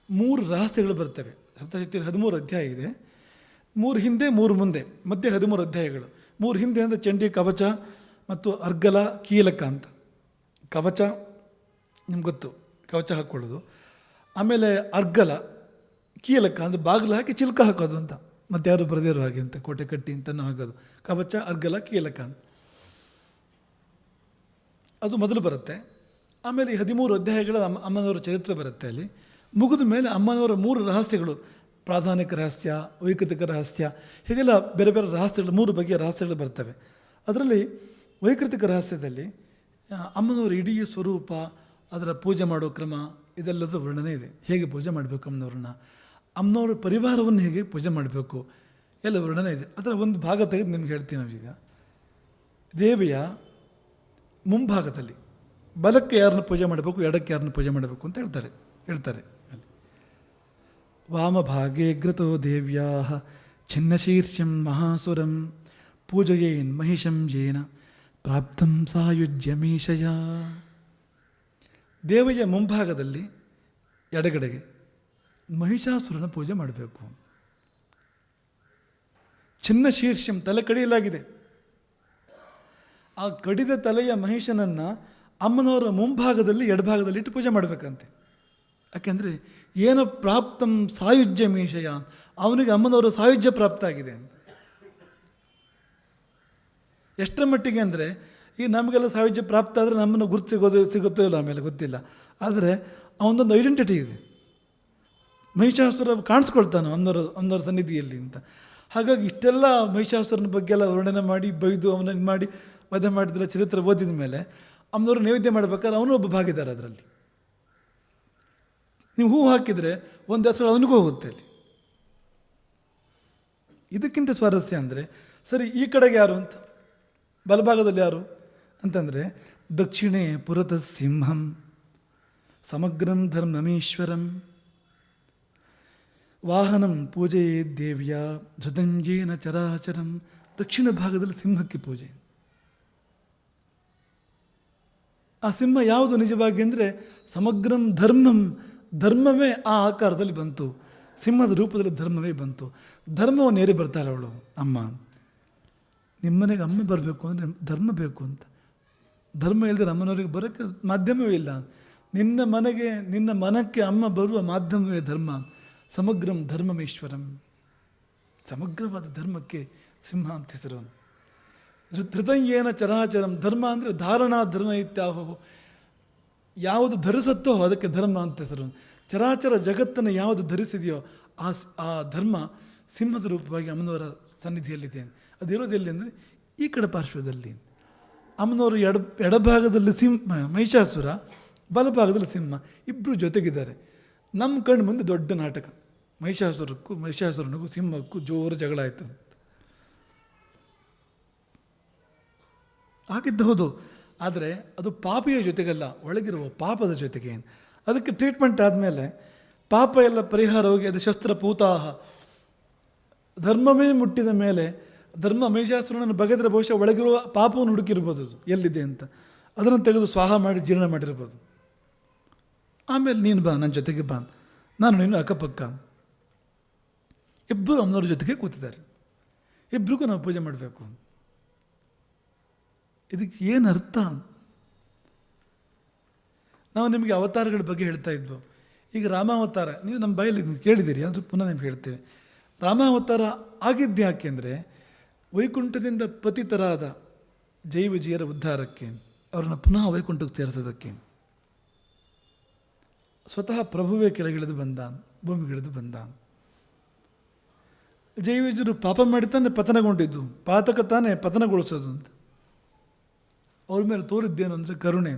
3 ರಹಸ್ಯಗಳು ಬರ್ತವೆ. ಸಪ್ತಶತಿಯಲ್ಲಿ 13 ಅಧ್ಯಾಯ ಇದೆ. 3 ಹಿಂದೆ 3 ಮುಂದೆ, ಮಧ್ಯೆ 13 ಅಧ್ಯಾಯಗಳು. 3 ಹಿಂದೆ ಅಂದರೆ ಚಂಡಿ, ಕವಚ ಮತ್ತು ಅರ್ಗಲ, ಕೀಲಕ ಅಂತ. ಕವಚ ನಿಮ್ಗೆ ಗೊತ್ತು, ಕವಚ ಹಾಕ್ಕೊಳ್ಳೋದು. ಆಮೇಲೆ ಅರ್ಗಲ, ಕೀಲಕ ಅಂದರೆ ಬಾಗಿಲು ಹಾಕಿ ಚಿಲ್ಕ ಹಾಕೋದು ಅಂತ, ಮತ್ತೆ ಯಾರು ಬರೆದಿರೋ ಹಾಗೆ ಅಂತ, ಕೋಟೆ ಕಟ್ಟಿ ಅಂತನೂ ಹಾಕೋದು. ಕವಚ, ಅರ್ಗಲ, ಕೀಲಕ ಅಂತ ಅದು ಮೊದಲು ಬರುತ್ತೆ. ಆಮೇಲೆ ಈ 13 ಅಧ್ಯಾಯಗಳ ಅಮ್ಮನವರ ಚರಿತ್ರೆ ಬರುತ್ತೆ. ಅಲ್ಲಿ ಮುಗಿದ ಮೇಲೆ ಅಮ್ಮನವರ 3 ರಹಸ್ಯಗಳು, ಪ್ರಾಧಾನಿಕ ರಹಸ್ಯ, ವೈಕೃತಿಕ ರಹಸ್ಯ, ಹೀಗೆಲ್ಲ ಬೇರೆ ಬೇರೆ ರಹಸ್ಯಗಳು, 3 ಬಗೆಯ ರಹಸ್ಯಗಳು ಬರ್ತವೆ. ಅದರಲ್ಲಿ ವೈಕೃತಿಕ ರಹಸ್ಯದಲ್ಲಿ ಅಮ್ಮನವರ ಇಡೀ ಸ್ವರೂಪ, ಅದರ ಪೂಜೆ ಮಾಡೋ ಕ್ರಮ, ಇದೆಲ್ಲದರ ವರ್ಣನೆ ಇದೆ. ಹೇಗೆ ಪೂಜೆ ಮಾಡಬೇಕು ಅಮ್ಮನವ್ರನ್ನ, ಅಮ್ಮನವ್ರ ಪರಿವಾರವನ್ನು ಹೇಗೆ ಪೂಜೆ ಮಾಡಬೇಕು, ಎಲ್ಲ ವರ್ಣನೆ ಇದೆ. ಅದರ ಒಂದು ಭಾಗ ತೆಗೆದು ನಿಮ್ಗೆ ಹೇಳ್ತೀವಿ ನಾವೀಗ. ದೇವಿಯ ಮುಂಭಾಗದಲ್ಲಿ ಬಲಕ್ಕೆ ಯಾರನ್ನು ಪೂಜೆ ಮಾಡಬೇಕು, ಎಡಕ್ಕೆ ಯಾರನ್ನು ಪೂಜೆ ಮಾಡಬೇಕು ಅಂತ ಹೇಳ್ತಾರೆ ಅಲ್ಲಿ. ವಾಮಭಾಗೇ ಗ್ರತೋ ದೇವ್ಯಾ ಛಿನ್ನಶೀರ್ಷಂ ಮಹಾಸುರಂ ಪೂಜಯೇನ್ ಮಹಿಷಂ ಯೇನ ಪ್ರಾಪ್ತಂ ಸಾಯುಜ್ಯಮೀಶಯ. ದೇವಿಯ ಮುಂಭಾಗದಲ್ಲಿ ಎಡಗಡೆಗೆ ಮಹಿಷಾಸುರನ ಪೂಜೆ ಮಾಡಬೇಕು. ಛಿನ್ನಶೀರ್ಷಂ, ತಲೆ ಕಡಿಯಲಾಗಿದೆ. ಆ ಕಡಿದ ತಲೆಯ ಮಹಿಷನನ್ನು ಅಮ್ಮನವರ ಮುಂಭಾಗದಲ್ಲಿ, ಎಡಭಾಗದಲ್ಲಿ ಇಟ್ಟು ಪೂಜೆ ಮಾಡಬೇಕಂತೆ. ಯಾಕೆಂದರೆ ಏನೋ ಪ್ರಾಪ್ತಂ ಸಾಯುಜ್ಯ ಮೀಶಯ, ಅವನಿಗೆ ಅಮ್ಮನವರ ಸಾಯುಜ್ಯ ಪ್ರಾಪ್ತ ಆಗಿದೆ. ಎಷ್ಟರ ಮಟ್ಟಿಗೆ ಅಂದರೆ ಈ ನಮಗೆಲ್ಲ ಸಾಯುಜ್ಯ ಪ್ರಾಪ್ತ ಆದರೆ ನಮ್ಮನ್ನು ಗುರುತು ಸಿಗುತ್ತೋ ಇಲ್ಲ ಆಮೇಲೆ ಗೊತ್ತಿಲ್ಲ. ಆದರೆ ಅವನದೊಂದು ಐಡೆಂಟಿಟಿ ಇದೆ. ಮಹಿಷಾಸುರ ಕಾಣಿಸ್ಕೊಳ್ತಾನೆ ಅನ್ನೋರ ಸನ್ನಿಧಿಯಲ್ಲಿ ಅಂತ. ಹಾಗಾಗಿ ಇಷ್ಟೆಲ್ಲ ಮಹಿಷಾಸುರನ ಬಗ್ಗೆ ಎಲ್ಲ ವರ್ಣನೆ ಮಾಡಿ ಬೈದು ಅವನನ್ನು ಮಾಡಿ ವಧೆ ಮಾಡಿದ್ರೆ ಚರಿತ್ರೆ ಓದಿದ ಮೇಲೆ ಅವನವರು ನೈವೇದ್ಯ ಮಾಡಬೇಕಾದ್ರೆ ಅವನು ಒಬ್ಬ ಭಾಗಿದಾರ ಅದರಲ್ಲಿ. ನೀವು ಹೂ ಹಾಕಿದರೆ ಒಂದು ಹೆಸರು ಅವನಿಗೂ ಹೋಗುತ್ತೆ ಅಲ್ಲಿ. ಇದಕ್ಕಿಂತ ಸ್ವಾರಸ್ಯ ಅಂದರೆ ಸರಿ ಈ ಕಡೆಗೆ ಯಾರು ಅಂತ, ಬಲಭಾಗದಲ್ಲಿ ಯಾರು ಅಂತಂದರೆ ದಕ್ಷಿಣೆ ಪುರತಃ ಸಿಂಹಂ ಸಮಗ್ರಂ ಧರ್ಮಮೀಶ್ವರಂ ವಾಹನಂ ಪೂಜೆಯೇ ದೇವ್ಯ ಧೃತಂಜೇನ ಚರಾಚರಂ. ದಕ್ಷಿಣ ಭಾಗದಲ್ಲಿ ಸಿಂಹಕ್ಕೆ ಪೂಜೆ. ಆ ಸಿಂಹ ಯಾವುದು ನಿಜವಾಗಿ ಅಂದರೆ ಸಮಗ್ರಂ ಧರ್ಮಂ, ಧರ್ಮವೇ ಆ ಆಕಾರದಲ್ಲಿ ಬಂತು, ಸಿಂಹದ ರೂಪದಲ್ಲಿ ಧರ್ಮವೇ ಬಂತು. ಧರ್ಮವನ್ನು ಏರಿ ಬರ್ತಾಳೆ ಅವಳು ಅಮ್ಮ. ನಿಮ್ಮನೆಗೆ ಅಮ್ಮ ಬರಬೇಕು ಅಂದರೆ ಧರ್ಮ ಬೇಕು ಅಂತ. ಧರ್ಮ ಇಲ್ಲದೆ ಅಮ್ಮನವರಿಗೆ ಬರೋಕ್ಕೆ ಮಾಧ್ಯಮವೇ ಇಲ್ಲ. ನಿನ್ನ ಮನಕ್ಕೆ ಅಮ್ಮ ಬರುವ ಮಾಧ್ಯಮವೇ ಧರ್ಮ. ಸಮಗ್ರಂ ಧರ್ಮಮೇಶ್ವರಂ, ಸಮಗ್ರವಾದ ಧರ್ಮಕ್ಕೆ ಸಿಂಹ ಅಂತ ಹೆಸರು. ಧೃತಂಜೇನ ಚರಾಚರಂ, ಧರ್ಮ ಅಂದರೆ ಧಾರಣಾ ಧರ್ಮ ಇತ್ಯಾಹೋ, ಯಾವುದು ಧರಿಸುತ್ತೋ ಅದಕ್ಕೆ ಧರ್ಮ ಅಂತ ಹೆಸರು. ಚರಾಚರ ಜಗತ್ತನ್ನು ಯಾವುದು ಧರಿಸಿದೆಯೋ ಆ ಧರ್ಮ ಸಿಂಹದ ರೂಪವಾಗಿ ಅಮ್ಮನವರ ಸನ್ನಿಧಿಯಲ್ಲಿದೆ. ಅದಿರೋದು ಎಲ್ಲಿ ಅಂದರೆ ಈ ಕಡೆ ಪಾರ್ಶ್ವದಲ್ಲಿ. ಅಮ್ಮನವರು ಎಡಭಾಗದಲ್ಲಿ ಮಹಿಷಾಸುರ, ಬಲಭಾಗದಲ್ಲಿ ಸಿಂಹ, ಇಬ್ಬರು ಜೊತೆಗಿದ್ದಾರೆ. ನಮ್ಮ ಕಣ್ಣು ಮುಂದೆ ದೊಡ್ಡ ನಾಟಕ. ಮಹಿಷಾಸುರನಿಗೂ ಸಿಂಹಕ್ಕೂ ಜೋರು ಜಗಳ ಆಯಿತು. ಆಗಿದ್ದು ಹೌದು, ಆದರೆ ಅದು ಪಾಪಿಯ ಜೊತೆಗಲ್ಲ, ಒಳಗಿರುವ ಪಾಪದ ಜೊತೆಗೆ. ಅದಕ್ಕೆ ಟ್ರೀಟ್ಮೆಂಟ್ ಆದಮೇಲೆ ಪಾಪ ಎಲ್ಲ ಪರಿಹಾರ ಹೋಗಿ ಅದು ಶಸ್ತ್ರಪೂತಾಹ, ಧರ್ಮವೇ ಮುಟ್ಟಿದ ಮೇಲೆ ಧರ್ಮ ಮಹಿಷಾಸುರನನ್ನು ಬಗೆದರೆ ಬಹುಶಃ ಒಳಗಿರುವ ಪಾಪವನ್ನು ಹುಡುಕಿರ್ಬೋದು ಅದು ಎಲ್ಲಿದೆ ಅಂತ. ಅದನ್ನು ತೆಗೆದು ಸ್ವಾಹ ಮಾಡಿ ಜೀರ್ಣ ಮಾಡಿರ್ಬೋದು. ಆಮೇಲೆ ನೀನು ಬಾ, ನನ್ನ ಜೊತೆಗೆ ಬಾ, ನಾನು ನೀನು ಅಕ್ಕಪಕ್ಕ. ಇಬ್ಬರು ಅಮ್ಮನವ್ರ ಜೊತೆಗೆ ಕೂತಿದ್ದಾರೆ. ಇಬ್ಬರಿಗೂ ನಾವು ಪೂಜೆ ಮಾಡಬೇಕು. ಇದಕ್ಕೆ ಏನು ಅರ್ಥ? ನಾವು ನಿಮಗೆ ಅವತಾರಗಳ ಬಗ್ಗೆ ಹೇಳ್ತಾ ಇದ್ವು. ಈಗ ರಾಮಾವತಾರ ನೀವು ನಮ್ಮ ಬಾಯಲ್ಲಿ ಕೇಳಿದ್ದೀರಿ, ಆದರೂ ಪುನಃ ನಿಮ್ಗೆ ಹೇಳ್ತೇವೆ. ರಾಮಾವತಾರ ಆಗಿದ್ದು ಯಾಕೆ ಅಂದರೆ ವೈಕುಂಠದಿಂದ ಪತಿತರಾದ ಜೈವಜಿಯರ ಉದ್ಧಾರಕ್ಕೆ, ಅವ್ರನ್ನ ಪುನಃ ವೈಕುಂಠಕ್ಕೆ ಸೇರಿಸೋದಕ್ಕೆ. ಸ್ವತಃ ಪ್ರಭುವೇ ಕೆಳಗಿಳಿದು ಬಂದ, ಭೂಮಿಗಿಳಿದು ಬಂದ. ಜೈವಜರು ಪಾಪ ಮಾಡಿ ತಾನೇ ಪತನಗೊಂಡಿದ್ದು, ಪಾತಕ ತಾನೇ ಪತನಗೊಳಿಸೋದು ಅಂತ. ಅವ್ರ ಮೇಲೆ ತೋರಿದ್ದೇನು ಅಂದರೆ ಕರುಣೆ.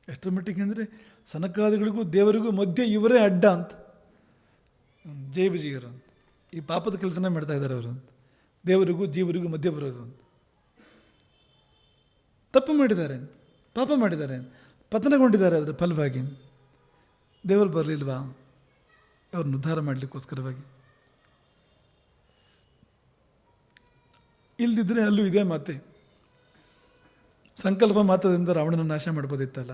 ಎಷ್ಟರ ಮಟ್ಟಿಗೆ ಅಂದರೆ ಸನಕಾದಿಗಳಿಗೂ ದೇವರಿಗೂ ಮಧ್ಯೆ ಇವರೇ ಅಡ್ಡ ಅಂತ. ಜೈವಜಿಯರು ಈ ಪಾಪದ ಕೆಲಸನೇ ಮಾಡ್ತಾ ಇದ್ದಾರೆ ಅವರು ಅಂತ. ದೇವರಿಗೂ ಜೀವರಿಗೂ ಮಧ್ಯೆ ಬರೋದು ಅಂತ. ತಪ್ಪು ಮಾಡಿದ್ದಾರೆ, ಪಾಪ ಮಾಡಿದ್ದಾರೆ, ಪತನಗೊಂಡಿದ್ದಾರೆ. ಅದರ ಫಲವಾಗಿ ದೇವರು ಬರಲಿಲ್ವಾ ಅವ್ರನ್ನ ಉದ್ಧಾರ ಮಾಡಲಿಕ್ಕೋಸ್ಕರವಾಗಿ? ಇಲ್ದಿದ್ರೆ ಅಲ್ಲೂ ಇದೇ ಮಾತೆ. ಸಂಕಲ್ಪ ಮಾತ್ರದಿಂದ ರಾವಣನ ನಾಶ ಮಾಡ್ಬೋದಿತ್ತಲ್ಲ.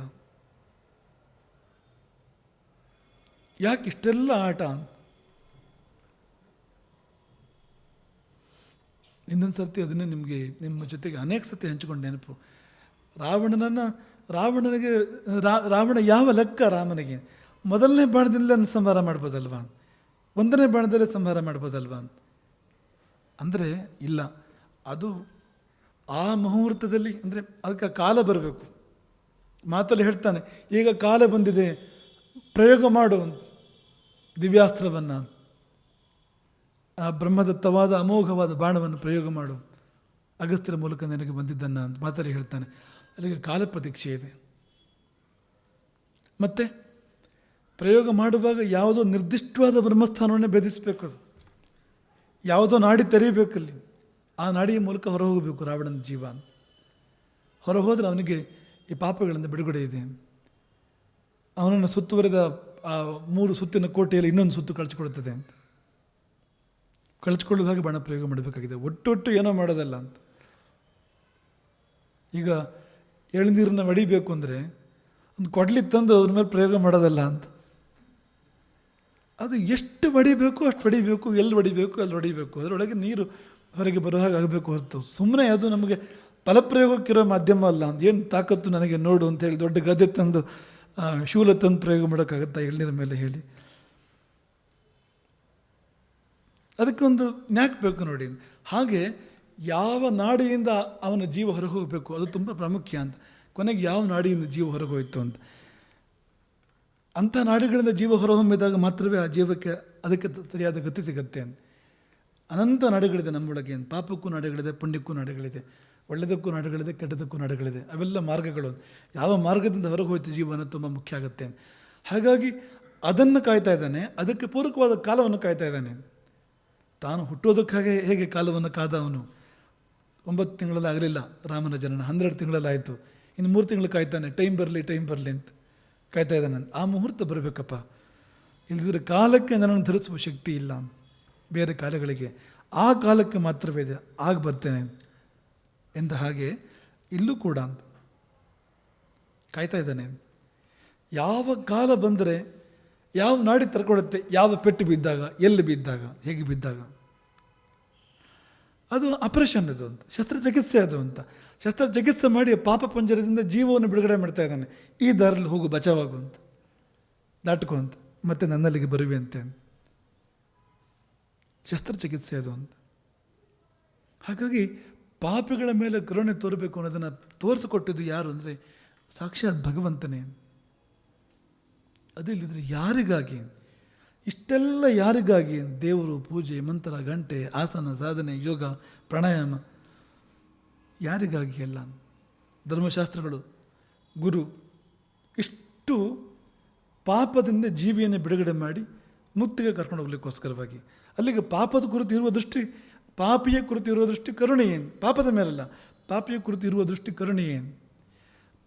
ಯಾಕೆ ಇಷ್ಟೆಲ್ಲ ಆಟ? ಇನ್ನೊಂದು ಸರ್ತಿ ಅದನ್ನೇ ನಿಮಗೆ ನಿಮ್ಮ ಜೊತೆಗೆ ಅನೇಕ ಸತಿ ಹಂಚಿಕೊಂಡು ನೆನಪು. ರಾವಣ ಯಾವ ಲೆಕ್ಕ ರಾಮನಿಗೆ? ಮೊದಲನೇ ಬಾಣದಲ್ಲೇ ಸಂಹಾರ ಮಾಡ್ಬೋದಲ್ವಾ, ಒಂದನೇ ಬಾಣದಲ್ಲೇ ಸಂಹಾರ ಮಾಡ್ಬೋದಲ್ವಾ ಅಂದರೆ ಇಲ್ಲ. ಅದು ಆ ಮುಹೂರ್ತದಲ್ಲಿ, ಅಂದರೆ ಅದಕ್ಕೆ ಕಾಲ ಬರಬೇಕು. ಮಾತಲ್ಲಿ ಹೇಳ್ತಾನೆ, ಈಗ ಕಾಲ ಬಂದಿದೆ, ಪ್ರಯೋಗ ಮಾಡು ದಿವ್ಯಾಸ್ತ್ರವನ್ನು, ಆ ಬ್ರಹ್ಮದತ್ತವಾದ ಅಮೋಘವಾದ ಬಾಣವನ್ನು ಪ್ರಯೋಗ ಮಾಡು, ಅಗಸ್ತ್ಯರ ಮೂಲಕ ನನಗೆ ಬಂದಿದ್ದನ್ನು ಅಂತ ಮಾತಲ್ಲಿ ಹೇಳ್ತಾನೆ. ಅಲ್ಲಿಗೆ ಕಾಲ ಪ್ರತೀಕ್ಷೆ ಇದೆ. ಮತ್ತು ಪ್ರಯೋಗ ಮಾಡುವಾಗ ಯಾವುದೋ ನಿರ್ದಿಷ್ಟವಾದ ಬ್ರಹ್ಮಸ್ಥಾನವನ್ನೇ ಭೇದಿಸಬೇಕು. ಅದು ಯಾವುದೋ ನಾಡಿ ತೆರೀಬೇಕಲ್ಲಿ, ಆ ನಾಡಿಯ ಮೂಲಕ ಹೊರಹೋಗಬೇಕು ರಾವಣನ ಜೀವ. ಹೊರಹೋದರೆ ಅವನಿಗೆ ಈ ಪಾಪಗಳಿಂದ ಬಿಡುಗಡೆ ಇದೆ. ಅವನನ್ನು ಸುತ್ತುವರೆದ ಆ 3 ಸುತ್ತಿನ ಕೋಟೆಯಲ್ಲಿ ಇನ್ನೊಂದು ಸುತ್ತು ಕಳಚಿಕೊಳ್ಳುತ್ತದೆ ಅಂತ. ಕಳಚಿಕೊಳ್ಳುವ ಹಾಗೆ ಬಾಣ ಪ್ರಯೋಗ ಮಾಡಬೇಕಾಗಿದೆ. ಒಟ್ಟು ಏನೋ ಮಾಡೋದಲ್ಲ ಅಂತ. ಈಗ ಎಳನೀರನ್ನ ಹೊಡಿಬೇಕು ಅಂದರೆ ಒಂದು ಕೊಡ್ಲಿ ತಂದು ಅದ್ರ ಮೇಲೆ ಪ್ರಯೋಗ ಮಾಡೋದಲ್ಲ ಅಂತ. ಅದು ಎಷ್ಟು ಹೊಡಿಬೇಕು ಅಷ್ಟು ಹೊಡಿಬೇಕು, ಎಲ್ಲಿ ಹೊಡಿಬೇಕು ಅಲ್ಲಿ ಹೊಡಿಬೇಕು. ಅದರೊಳಗೆ ನೀರು ಹೊರಗೆ ಬರೋ ಹಾಗೆ ಆಗಬೇಕು ಹೊರತು ಸುಮ್ಮನೆ ಅದು ನಮಗೆ ಫಲಪ್ರಯೋಗಕ್ಕಿರೋ ಮಾಧ್ಯಮ ಅಲ್ಲ. ಏನು ತಾಕತ್ತು ನನಗೆ ನೋಡು ಅಂತೇಳಿ ದೊಡ್ಡ ಗದೆ ತಂದು ಶೂಲ ತಂದು ಪ್ರಯೋಗ ಮಾಡೋಕ್ಕಾಗತ್ತಾ ಎಳ್ನೀರ ಮೇಲೆ ಹೇಳಿ? ಅದಕ್ಕೊಂದು ನ್ಯಾಕ್ ಬೇಕು ನೋಡಿ. ಹಾಗೆ ಯಾವ ನಾಡಿಯಿಂದ ಅವನ ಜೀವ ಹೊರಗೆ ಹೋಗಬೇಕು ಅದು ತುಂಬ ಪ್ರಾಮುಖ್ಯ ಅಂತ. ಕೊನೆಗೆ ಯಾವ ನಾಡಿಯಿಂದ ಜೀವ ಹೊರಗೆ ಹೋಯಿತು ಅಂತ, ಅಂಥ ನಾಡುಗಳಿಂದ ಜೀವ ಹೊರಹೊಮ್ಮಿದಾಗ ಮಾತ್ರವೇ ಆ ಜೀವಕ್ಕೆ ಅದಕ್ಕೆ ಸರಿಯಾದ ಗತಿ ಸಿಗುತ್ತೆ ಅಂತ. ಅನಂತ ನಾಡುಗಳಿದೆ ನಮ್ಮೊಳಗೆ ಅಂತ. ಪಾಪಕ್ಕೂ ನಾಡುಗಳಿದೆ, ಪುಣ್ಯಕ್ಕೂ ನಾಡುಗಳಿದೆ, ಒಳ್ಳೆಯದಕ್ಕೂ ನಾಡುಗಳಿದೆ, ಕೆಟ್ಟದಕ್ಕೂ ನಾಡುಗಳಿದೆ. ಅವೆಲ್ಲ ಮಾರ್ಗಗಳು. ಯಾವ ಮಾರ್ಗದಿಂದ ಹೊರಗೆ ಹೋಯ್ತು ಜೀವನ ತುಂಬ ಮುಖ್ಯ ಆಗುತ್ತೆ. ಹಾಗಾಗಿ ಅದನ್ನು ಕಾಯ್ತಾ ಇದ್ದಾನೆ, ಅದಕ್ಕೆ ಪೂರಕವಾದ ಕಾಲವನ್ನು ಕಾಯ್ತಾ ಇದ್ದಾನೆ. ತಾನು ಹುಟ್ಟೋದಕ್ಕಾಗಿ ಹೇಗೆ ಕಾಲವನ್ನು ಕಾದ ಅವನು. 9 ತಿಂಗಳಲ್ಲಿ ಆಗಲಿಲ್ಲ ರಾಮನ ಜನನ, 12 ತಿಂಗಳಲ್ಲಿ ಆಯಿತು. ಇನ್ನು 3 ತಿಂಗಳು ಕಾಯ್ತಾನೆ, ಟೈಮ್ ಬರಲಿ ಅಂತ ಕಾಯ್ತಾ ಇದ್ದಾನೆ. ಆ ಮುಹೂರ್ತ ಬರಬೇಕಪ್ಪ, ಇಲ್ಲದಿದ್ದರೆ ಕಾಲಕ್ಕೆ ನನ್ನನ್ನು ಧರಿಸುವ ಶಕ್ತಿ ಇಲ್ಲ ಬೇರೆ ಕಾಲಗಳಿಗೆ, ಆ ಕಾಲಕ್ಕೆ ಮಾತ್ರವೇ ಇದೆ, ಆಗ ಬರ್ತೇನೆ ಎಂದ ಹಾಗೆ ಇಲ್ಲೂ ಕೂಡ ಅಂತ ಕಾಯ್ತಾ ಇದ್ದಾನೆ. ಯಾವ ಕಾಲ ಬಂದರೆ ಯಾವ ನಾಡಿ ತರ್ಕೊಡುತ್ತೆ, ಯಾವ ಪೆಟ್ಟು ಬಿದ್ದಾಗ, ಎಲ್ಲಿ ಬಿದ್ದಾಗ, ಹೇಗೆ ಬಿದ್ದಾಗ, ಅದು ಆಪರೇಷನ್ ಅದು ಅಂತ, ಶಸ್ತ್ರಚಿಕಿತ್ಸೆ ಅದು ಅಂತ. ಶಸ್ತ್ರಚಿಕಿತ್ಸೆ ಮಾಡಿ ಪಾಪ ಪಂಜರದಿಂದ ಜೀವವನ್ನು ಬಿಡುಗಡೆ ಮಾಡ್ತಾ ಇದ್ದಾನೆ. ಈ ದಾರಲ್ಲಿ ಹೋಗು, ಬಚಾವಾಗು ಅಂತ, ದಾಟ್ಕೋ ಅಂತ, ಮತ್ತೆ ನನ್ನಲ್ಲಿಗೆ ಬರುವೆ ಅಂತೆ. ಶಸ್ತ್ರಚಿಕಿತ್ಸೆ ಅದು ಅಂತ. ಹಾಗಾಗಿ ಪಾಪಿಗಳ ಮೇಲೆ ಕರುಣೆ ತೋರಬೇಕು ಅನ್ನೋದನ್ನು ತೋರಿಸಿಕೊಟ್ಟಿದ್ದು ಯಾರು ಅಂದರೆ ಸಾಕ್ಷಾತ್ ಭಗವಂತನೇ. ಅದಿಲ್ಲದ್ರೆ ಯಾರಿಗಾಗಿ ಇಷ್ಟೆಲ್ಲ, ಯಾರಿಗಾಗಿ? ದೇವರು, ಪೂಜೆ, ಮಂತ್ರ, ಗಂಟೆ, ಆಸನ, ಸಾಧನೆ, ಯೋಗ, ಪ್ರಾಣಾಯಾಮ, ಯಾರಿಗಾಗಿ ಎಲ್ಲ? ಧರ್ಮಶಾಸ್ತ್ರಗಳು, ಗುರು, ಇಷ್ಟು ಪಾಪದಿಂದ ಜೀವಿಯನ್ನು ಬಿಡುಗಡೆ ಮಾಡಿ ಮುಕ್ತಿಗೆ ಕರ್ಕೊಂಡು ಹೋಗ್ಲಿಕ್ಕೋಸ್ಕರವಾಗಿ. ಅಲ್ಲಿಗೆ ಪಾಪದ ಕುರಿತು ಇರುವ ದೃಷ್ಟಿ, ಪಾಪಿಯ ಕುರಿತು ಇರುವ ದೃಷ್ಟಿ ಕರುಣೆ ಏನು? ಪಾಪದ ಮೇಲಲ್ಲ, ಪಾಪಿಯ ಕುರಿತು ಇರುವ ದೃಷ್ಟಿ ಕರುಣೆ ಏನು?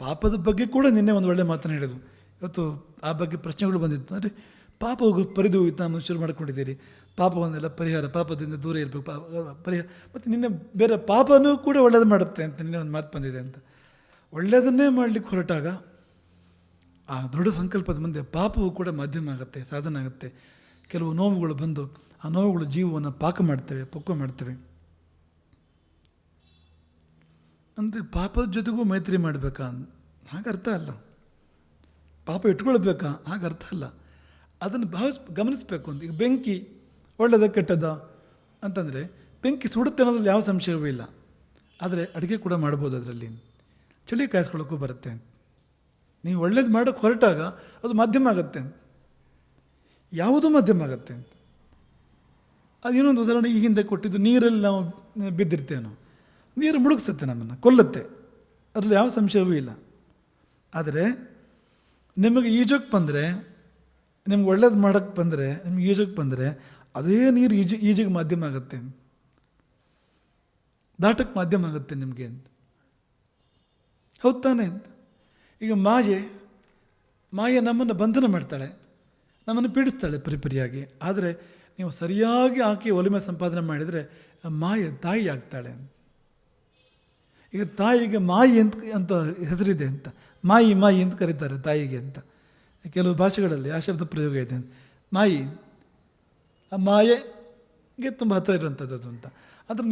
ಪಾಪದ ಬಗ್ಗೆ ಕೂಡ ನಿನ್ನೆ ಒಂದು ಒಳ್ಳೆ ಮಾತನ್ನು ಹೇಳಿದ್ರು. ಇವತ್ತು ಆ ಬಗ್ಗೆ ಪ್ರಶ್ನೆಗಳು ಬಂದಿತ್ತು. ಅಂದರೆ ಪಾಪ ಪರಿದು ಹೋಗಿತ್ತು, ನಾನು ಶುರು ಮಾಡ್ಕೊಂಡಿದ್ದೀರಿ, ಪಾಪವನ್ನೆಲ್ಲ ಪರಿಹಾರ, ಪಾಪದಿಂದ ದೂರ ಇರಬೇಕು, ಪರಿಹಾರ. ಮತ್ತು ನಿನ್ನೆ ಬೇರೆ ಪಾಪನೂ ಕೂಡ ಒಳ್ಳೇದು ಮಾಡುತ್ತೆ ಅಂತ ನಿನ್ನೆ ಒಂದು ಮಾತು ಬಂದಿದೆ ಅಂತ. ಒಳ್ಳೆಯದನ್ನೇ ಮಾಡಲಿಕ್ಕೆ ಹೊರಟಾಗ ಆ ದೃಢ ಸಂಕಲ್ಪದ ಮುಂದೆ ಪಾಪವು ಕೂಡ ಮಾಧ್ಯಮ ಆಗುತ್ತೆ, ಸಾಧನ ಆಗುತ್ತೆ. ಕೆಲವು ನೋವುಗಳು ಬಂದು ಆ ನೋವುಗಳು ಜೀವವನ್ನು ಪಾಕ ಮಾಡ್ತವೆ, ಪಕ್ವ ಮಾಡ್ತವೆ. ಅಂದರೆ ಪಾಪದ ಜೊತೆಗೂ ಮೈತ್ರಿ ಮಾಡಬೇಕಾ? ಹಾಗೆ ಅರ್ಥ ಅಲ್ಲ. ಪಾಪ ಇಟ್ಕೊಳ್ಬೇಕಾ? ಹಾಗೆ ಅರ್ಥ ಅಲ್ಲ. ಅದನ್ನು ಗಮನಿಸಬೇಕು ಅಂತ. ಈಗ ಬೆಂಕಿ ಒಳ್ಳೆಯದ ಕೆಟ್ಟದ ಅಂತಂದರೆ, ಬೆಂಕಿ ಸುಡುತ್ತೆ ಅನ್ನೋದ್ರಲ್ಲಿ ಯಾವ ಸಂಶಯವೂ ಇಲ್ಲ. ಆದರೆ ಅಡುಗೆ ಕೂಡ ಮಾಡ್ಬೋದು, ಅದರಲ್ಲಿ ಚಳಿ ಕಾಯಿಸ್ಕೊಳ್ಳೋಕ್ಕೂ ಬರುತ್ತೆ. ನೀವು ಒಳ್ಳೇದು ಮಾಡೋಕ್ಕೆ ಹೊರಟಾಗ ಅದು ಮಾಧ್ಯಮ ಆಗುತ್ತೆ, ಯಾವುದೂ ಮಾಧ್ಯಮ ಆಗುತ್ತೆ ಅಂತ. ಅದು ಇನ್ನೊಂದು ಉದಾಹರಣೆ ಈ ಹಿಂದೆ ಕೊಟ್ಟಿದ್ದು, ನೀರಲ್ಲಿ ನಾವು ಬಿದ್ದಿರ್ತೇವೆ, ನಾವು ನೀರು ಮುಳುಗಿಸುತ್ತೆ, ನಮ್ಮನ್ನು ಕೊಲ್ಲುತ್ತೆ, ಅದರಲ್ಲಿ ಯಾವ ಸಂಶಯವೂ ಇಲ್ಲ. ಆದರೆ ನಿಮಗೆ ಈಜೋಕ್ಕೆ ಬಂದರೆ, ನಿಮ್ಗೆ ಒಳ್ಳೇದು ಮಾಡೋಕ್ಕೆ ಬಂದರೆ, ನಿಮ್ಗೆ ಈಜೋಕ್ಕೆ ಬಂದರೆ ಅದೇ ನೀರು ಈಜಿಗೆ ಮಾಧ್ಯಮ ಆಗುತ್ತೆ, ದಾಟಕ್ಕೆ ಮಾಧ್ಯಮ ಆಗುತ್ತೆ ನಿಮಗೆ ಅಂತ. ಹೌದು ತಾನೆ ಅಂತ. ಈಗ ಮಾಯೆ ನಮ್ಮನ್ನು ಬಂಧನ ಮಾಡ್ತಾಳೆ, ನಮ್ಮನ್ನು ಪೀಡಿಸ್ತಾಳೆ ಪರಿಪರಿಯಾಗಿ. ಆದರೆ ನೀವು ಸರಿಯಾಗಿ ಆಕೆ ಒಲಿಮೆ ಸಂಪಾದನೆ ಮಾಡಿದರೆ ಮಾಯೆ ತಾಯಿ ಆಗ್ತಾಳೆ. ಈಗ ತಾಯಿಗೆ ಮಾಯಿ ಅಂತ ಹೆಸರಿದೆ ಅಂತ, ಮಾಯಿ ಅಂತ ಕರೀತಾರೆ ತಾಯಿಗೆ ಅಂತ. ಕೆಲವು ಭಾಷೆಗಳಲ್ಲಿ ಆ ಶಬ್ದ ಪ್ರಯೋಗ ಇದೆ, ಮಾಯಿ. ಆ ಮಾಯೆಗೆ ತುಂಬ ಹತ್ತಿರ ಇರುವಂಥದ್ದು ಅಂತ. ಆದರೆ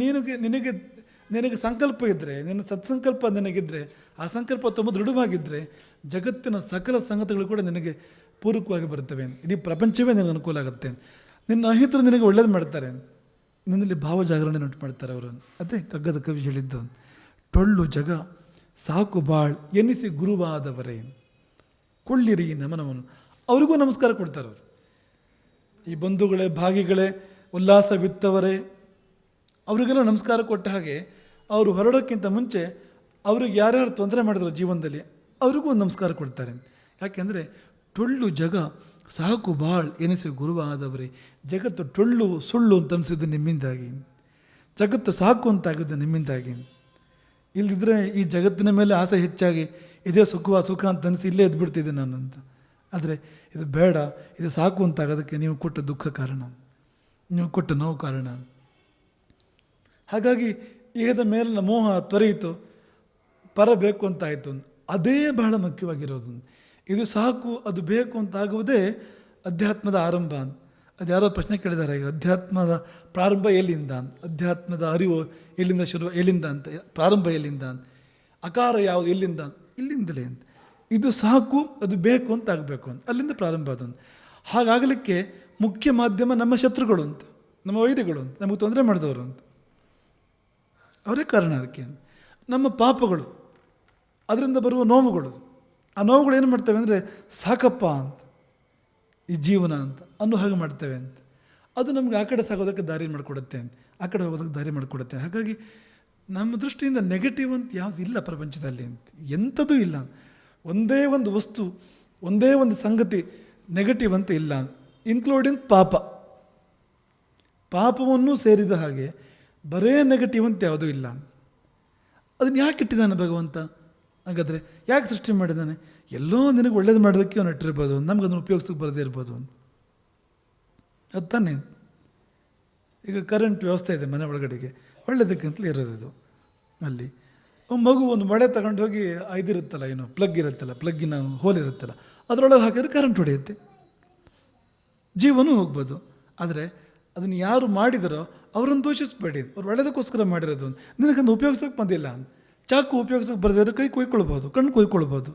ನಿನಗೆ ಸಂಕಲ್ಪ ಇದ್ದರೆ, ನಿನ್ನ ಸತ್ಸಂಕಲ್ಪ ನಿನಗಿದ್ದರೆ, ಆ ಸಂಕಲ್ಪ ತುಂಬ ದೃಢವಾಗಿದ್ದರೆ ಜಗತ್ತಿನ ಸಕಲ ಸಂಗತಿಗಳು ಕೂಡ ನಿನಗೆ ಪೂರಕವಾಗಿ ಬರ್ತವೆ. ಇಡೀ ಪ್ರಪಂಚವೇ ನಿನಗೆ ಅನುಕೂಲ ಆಗುತ್ತೆ. ನಿನ್ನ ಅಹಿತರು ನಿನಗೆ ಒಳ್ಳೇದು ಮಾಡ್ತಾರೆ, ನಿನ್ನಲ್ಲಿ ಭಾವ ಜಾಗರಣೆ ಉಂಟು ಮಾಡ್ತಾರೆ ಅವರು. ಅದೇ ಕಗ್ಗದ ಕವಿ ಹೇಳಿದ್ದು, ಟೊಳ್ಳು ಜಗ ಸಾಕು ಬಾಳ್ ಎನಿಸಿ ಗುರುವಾದವರೇ ಕೊಳ್ಳಿರಿ ನಮನವನು. ಅವರಿಗೂ ನಮಸ್ಕಾರ ಕೊಡ್ತಾರೆ ಅವರು. ಈ ಬಂಧುಗಳೇ, ಭಾಗಿಗಳೇ, ಉಲ್ಲಾಸವಿತ್ತವರೇ, ಅವರಿಗೆಲ್ಲ ನಮಸ್ಕಾರ ಕೊಟ್ಟ ಹಾಗೆ ಅವರು ಹೊರಡೋಕ್ಕಿಂತ ಮುಂಚೆ ಅವ್ರಿಗೆ ಯಾರ್ಯಾರು ತೊಂದರೆ ಮಾಡಿದ್ರು ಜೀವನದಲ್ಲಿ ಅವ್ರಿಗೂ ಒಂದು ನಮಸ್ಕಾರ ಕೊಡ್ತಾರೆ. ಯಾಕೆಂದರೆ ಟೊಳ್ಳು ಜಗ ಸಾಕು ಬಾಳ್ ಎನಿಸಿ ಗುರುವಾದವರೇ. ಜಗತ್ತು ಟೊಳ್ಳು ಸುಳ್ಳು ಅಂತ ಅನಿಸಿದ್ದು ನಿಮ್ಮಿಂದಾಗಿ, ಜಗತ್ತು ಸಾಕು ಅಂತಾಗಿದ್ದು ನಿಮ್ಮಿಂದಾಗಿ. ಇಲ್ಲದಿದ್ದರೆ ಈ ಜಗತ್ತಿನ ಮೇಲೆ ಆಸೆ ಹೆಚ್ಚಾಗಿ ಇದೇ ಸುಖ ಅಂತ ಅನಿಸಿ ಇಲ್ಲೇ ಎದ್ಬಿಡ್ತಿದ್ದೆ ನಾನು ಅಂತ. ಆದರೆ ಇದು ಬೇಡ, ಇದು ಸಾಕು ಅಂತಾಗೋದಕ್ಕೆ ನೀವು ಕೊಟ್ಟ ದುಃಖ ಕಾರಣ, ನೀವು ಕೊಟ್ಟ ನೋವು ಕಾರಣ. ಹಾಗಾಗಿ ಇಹದ ಮೇಲಿನ ಮೋಹ ತೊರೆಯಿತು, ಪರ ಬೇಕು ಅಂತಾಯಿತು. ಅದೇ ಬಹಳ ಮುಖ್ಯವಾಗಿರೋದು. ಇದು ಸಾಕು, ಅದು ಬೇಕು ಅಂತಾಗುವುದೇ ಅಧ್ಯಾತ್ಮದ ಆರಂಭ. ಅದು ಯಾರೋ ಪ್ರಶ್ನೆ ಕೇಳಿದ್ದಾರೆ, ಈಗ ಅಧ್ಯಾತ್ಮದ ಪ್ರಾರಂಭ ಎಲ್ಲಿಂದ, ಅಧ್ಯಾತ್ಮದ ಅರಿವು ಎಲ್ಲಿಂದ ಶುರು, ಎಲ್ಲಿಂದ ಅಂತ, ಪ್ರಾರಂಭ ಎಲ್ಲಿಂದ, ಅಕಾರ ಯಾವುದು, ಎಲ್ಲಿಂದ, ಇಲ್ಲಿಂದಲೇ ಅಂತ. ಇದು ಸಾಕು, ಅದು ಬೇಕು ಅಂತ ಆಗಬೇಕು ಅಂತ, ಅಲ್ಲಿಂದ ಪ್ರಾರಂಭ ಅದೊಂದು. ಹಾಗಾಗಲಿಕ್ಕೆ ಮುಖ್ಯ ಮಾಧ್ಯಮ ನಮ್ಮ ಶತ್ರುಗಳು ಅಂತ, ನಮ್ಮ ವೈರಿಗಳು ಅಂತ, ನಮಗೆ ತೊಂದರೆ ಮಾಡಿದವರು ಅಂತ. ಅವರೇ ಕಾರಣ ಅದಕ್ಕೆ. ನಮ್ಮ ಪಾಪಗಳು, ಅದರಿಂದ ಬರುವ ನೋವುಗಳು, ಆ ನೋವುಗಳು ಏನು ಮಾಡ್ತವೆ ಅಂದರೆ ಸಾಕಪ್ಪ ಅಂತ, ಈ ಜೀವನ ಅಂತ ಅನ್ನೋ ಹಾಗೆ ಮಾಡ್ತೇವೆ ಅಂತ. ಅದು ನಮ್ಗೆ ಆ ಕಡೆ ಸಾಗೋದಕ್ಕೆ ದಾರಿ ಮಾಡಿಕೊಡುತ್ತೆ ಅಂತ, ಆ ಕಡೆ ಹೋಗೋದಕ್ಕೆ ದಾರಿ ಮಾಡಿಕೊಡುತ್ತೆ. ಹಾಗಾಗಿ ನಮ್ಮ ದೃಷ್ಟಿಯಿಂದ ನೆಗೆಟಿವ್ ಅಂತ ಯಾವುದು ಇಲ್ಲ ಪ್ರಪಂಚದಲ್ಲಿ ಅಂತ, ಎಂಥದೂ ಇಲ್ಲ. ಒಂದೇ ಒಂದು ವಸ್ತು, ಒಂದೇ ಒಂದು ಸಂಗತಿ ನೆಗೆಟಿವ್ ಅಂತ ಇಲ್ಲ, ಇನ್ಕ್ಲೂಡಿಂಗ್ ಪಾಪ. ಪಾಪವನ್ನು ಸೇರಿದ ಹಾಗೆ ಬರೇ ನೆಗೆಟಿವ್ ಅಂತ ಯಾವುದೂ ಇಲ್ಲ. ಅದನ್ನು ಯಾಕೆ ಇಟ್ಟಿದ್ದಾನೆ ಭಗವಂತ? ಹಾಗಾದರೆ ಯಾಕೆ ಸೃಷ್ಟಿ ಮಾಡಿದ್ದಾನೆ? ಎಲ್ಲೋ ನಿನಗೆ ಒಳ್ಳೇದು ಮಾಡೋದಕ್ಕೆ ಅವನು ಇಟ್ಟಿರ್ಬೋದು, ನಮ್ಗೆ ಅದನ್ನು ಉಪಯೋಗಿಸೋಕೆ ಬರದೇ ಇರ್ಬೋದು. ಅದು ತಾನೇ. ಈಗ ಕರೆಂಟ್ ವ್ಯವಸ್ಥೆ ಇದೆ ಮನೆ ಒಳಗಡೆಗೆ, ಒಳ್ಳೇದಕ್ಕಂತಲೇ ಇರೋದು ಇದು. ಅಲ್ಲಿ ಮಗು ಒಂದು ಮಳೆ ತಗೊಂಡು ಹೋಗಿ ಇದಿರುತ್ತಲ್ಲ, ಏನು ಪ್ಲಗ್ ಇರುತ್ತಲ್ಲ, ಪ್ಲಗ್ಗಿನ ಹೋಲ್ ಇರುತ್ತಲ್ಲ, ಅದರೊಳಗೆ ಹಾಕಿದ್ರೆ ಕರೆಂಟ್ ಹೊಡೆಯುತ್ತೆ, ಜೀವನೂ ಹೋಗ್ಬೋದು. ಆದರೆ ಅದನ್ನು ಯಾರು ಮಾಡಿದರೋ ಅವರನ್ನು ದೋಷಿಸಬೇಡಿ, ಅವ್ರು ಒಳ್ಳೆಯದಕ್ಕೋಸ್ಕರ ಮಾಡಿರೋದು. ನಿನಗನ್ನು ಉಪಯೋಗಿಸೋಕೆ ಬಂದಿಲ್ಲ, ಚಾಕು ಉಪಯೋಗಿಸೋಕೆ ಬರದಿರೋ ಕೈ ಕೊಯ್ಕೊಳ್ಬೋದು, ಕಣ್ಣು ಕೊಯ್ಕೊಳ್ಬೋದು.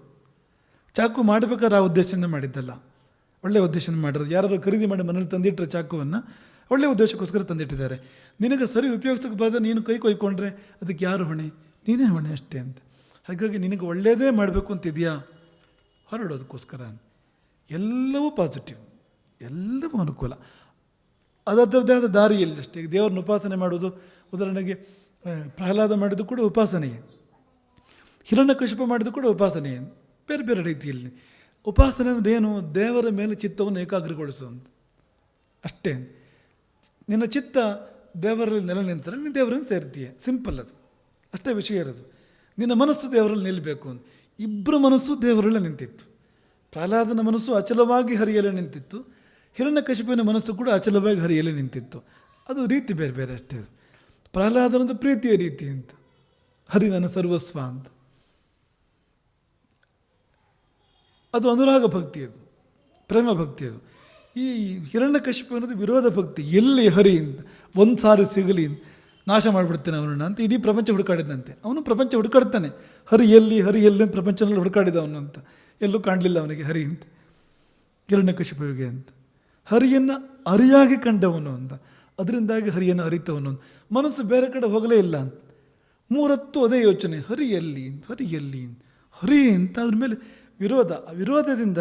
ಚಾಕು ಮಾಡಬೇಕಾದ್ರೆ ಆ ಉದ್ದೇಶನೇ ಮಾಡಿದ್ದಲ್ಲ, ಒಳ್ಳೆಯ ಉದ್ದೇಶನ ಮಾಡಿರೋದು. ಯಾರು ಖರೀದಿ ಮಾಡಿ ಮನೇಲಿ ತಂದಿಟ್ಟರೆ ಚಾಕುವನ್ನು ಒಳ್ಳೆಯ ಉದ್ದೇಶಕ್ಕೋಸ್ಕರ ತಂದಿಟ್ಟಿದ್ದಾರೆ. ನಿನಗೆ ಸರಿ ಉಪಯೋಗಿಸೋಕೆ ಬರದೆ ನೀನು ಕೈ ಕೊಯ್ಕೊಂಡ್ರೆ ಅದಕ್ಕೆ ಯಾರು ಹೊಣೆ? ನೀನೇ ಹೊಣೆ ಅಷ್ಟೇ ಅಂತ. ಹಾಗಾಗಿ ನಿನಗೆ ಒಳ್ಳೆಯದೇ ಮಾಡಬೇಕು ಅಂತಿದೆಯಾ, ಹೊರಡೋದಕ್ಕೋಸ್ಕರ ಎಲ್ಲವೂ ಪಾಸಿಟಿವ್, ಎಲ್ಲವೂ ಅನುಕೂಲ. ಅದರದ್ದೇ ಆದ ದಾರಿಯಲ್ಲಿ ಅಷ್ಟೇ. ಈಗ ದೇವರನ್ನ ಉಪಾಸನೆ ಮಾಡೋದು, ಉದಾಹರಣೆಗೆ ಪ್ರಹ್ಲಾದ ಮಾಡಿದ್ದು ಕೂಡ ಉಪಾಸನೆಯೇ, ಹಿರಣ್ಯಕಶಿಪು ಮಾಡಿದ್ದು ಕೂಡ ಉಪಾಸನೆಯೇ, ಬೇರೆ ಬೇರೆ ರೀತಿಯಲ್ಲಿ. ಉಪಾಸನೆ ಅಂದರೆ ಏನು? ದೇವರ ಮೇಲೆ ಚಿತ್ತವನ್ನು ಏಕಾಗ್ರಗೊಳಿಸುವಂಥ ಅಷ್ಟೇ. ನಿನ್ನ ಚಿತ್ತ ದೇವರಲ್ಲಿ ನೆಲೆ ನಿಂತರೆ ನೀನು ದೇವರನ್ನು ಸೇರ್ತೀಯ, ಸಿಂಪಲ್ ಅದು, ಅಷ್ಟೇ ವಿಷಯ ಇರೋದು. ನಿನ್ನ ಮನಸ್ಸು ದೇವರಲ್ಲಿ ನಿಲ್ಲಬೇಕು ಅಂತ. ಇಬ್ಬರ ಮನಸ್ಸು ದೇವರಲ್ಲೇ ನಿಂತಿತ್ತು. ಪ್ರಹ್ಲಾದನ ಮನಸ್ಸು ಅಚಲವಾಗಿ ಹರಿಯಲೇ ನಿಂತಿತ್ತು, ಹಿರಣ್ಯಕಶಿಪುವಿನ ಮನಸ್ಸು ಕೂಡ ಅಚಲವಾಗಿ ಹರಿಯಲೇ ನಿಂತಿತ್ತು. ಅದು ರೀತಿ ಬೇರೆ ಬೇರೆ ಅಷ್ಟೇ. ಅದು ಪ್ರಹ್ಲಾದನದು ಪ್ರೀತಿಯ ರೀತಿ ಅಂತ, ಹರಿ ನನ್ನ ಸರ್ವಸ್ವ ಅಂತ, ಅದು ಅನುರಾಗ ಭಕ್ತಿ, ಅದು ಪ್ರೇಮ ಭಕ್ತಿ. ಅದು ಈ ಹಿರಣ್ಯಕಶಿಪು ಅನ್ನೋದು ವಿರೋಧ ಭಕ್ತಿ. ಎಲ್ಲಿ ಹರಿ ಅಂತ, ಒಂದು ಸಾರಿ ಸಿಗಲಿ ನಾಶ ಮಾಡಿಬಿಡ್ತೇನೆ ಅವನನ್ನು ಅಂತ ಇಡೀ ಪ್ರಪಂಚ ಹುಡುಕಾಡಿದಂತೆ. ಅವನು ಪ್ರಪಂಚ ಹುಡುಕಾಡ್ತಾನೆ, ಹರಿ ಎಲ್ಲಿ ಅಂತ ಪ್ರಪಂಚನಲ್ಲಿ ಹುಡುಕಾಡಿದ ಅವನು ಅಂತ. ಎಲ್ಲೂ ಕಾಣಲಿಲ್ಲ ಅವನಿಗೆ ಹರಿ ಅಂತ, ಹಿರಣ್ಯಕಶಿಪುವಿಗೆ ಅಂತ. ಹರಿಯನ್ನು ಅರಿಯಾಗಿ ಕಂಡವನು ಅಂತ, ಅದರಿಂದಾಗಿ ಹರಿಯನ್ನು ಅರಿತವನು ಅಂತ. ಮನಸ್ಸು ಬೇರೆ ಕಡೆ ಹೋಗಲೇ ಇಲ್ಲ ಅಂತ. ಮೂರತ್ತು ಅದೇ ಯೋಚನೆ, ಹರಿ ಎಲ್ಲಿ ಹರಿ ಅಂತ, ಅದ್ರ ಮೇಲೆ ವಿರೋಧ. ಆ ವಿರೋಧದಿಂದ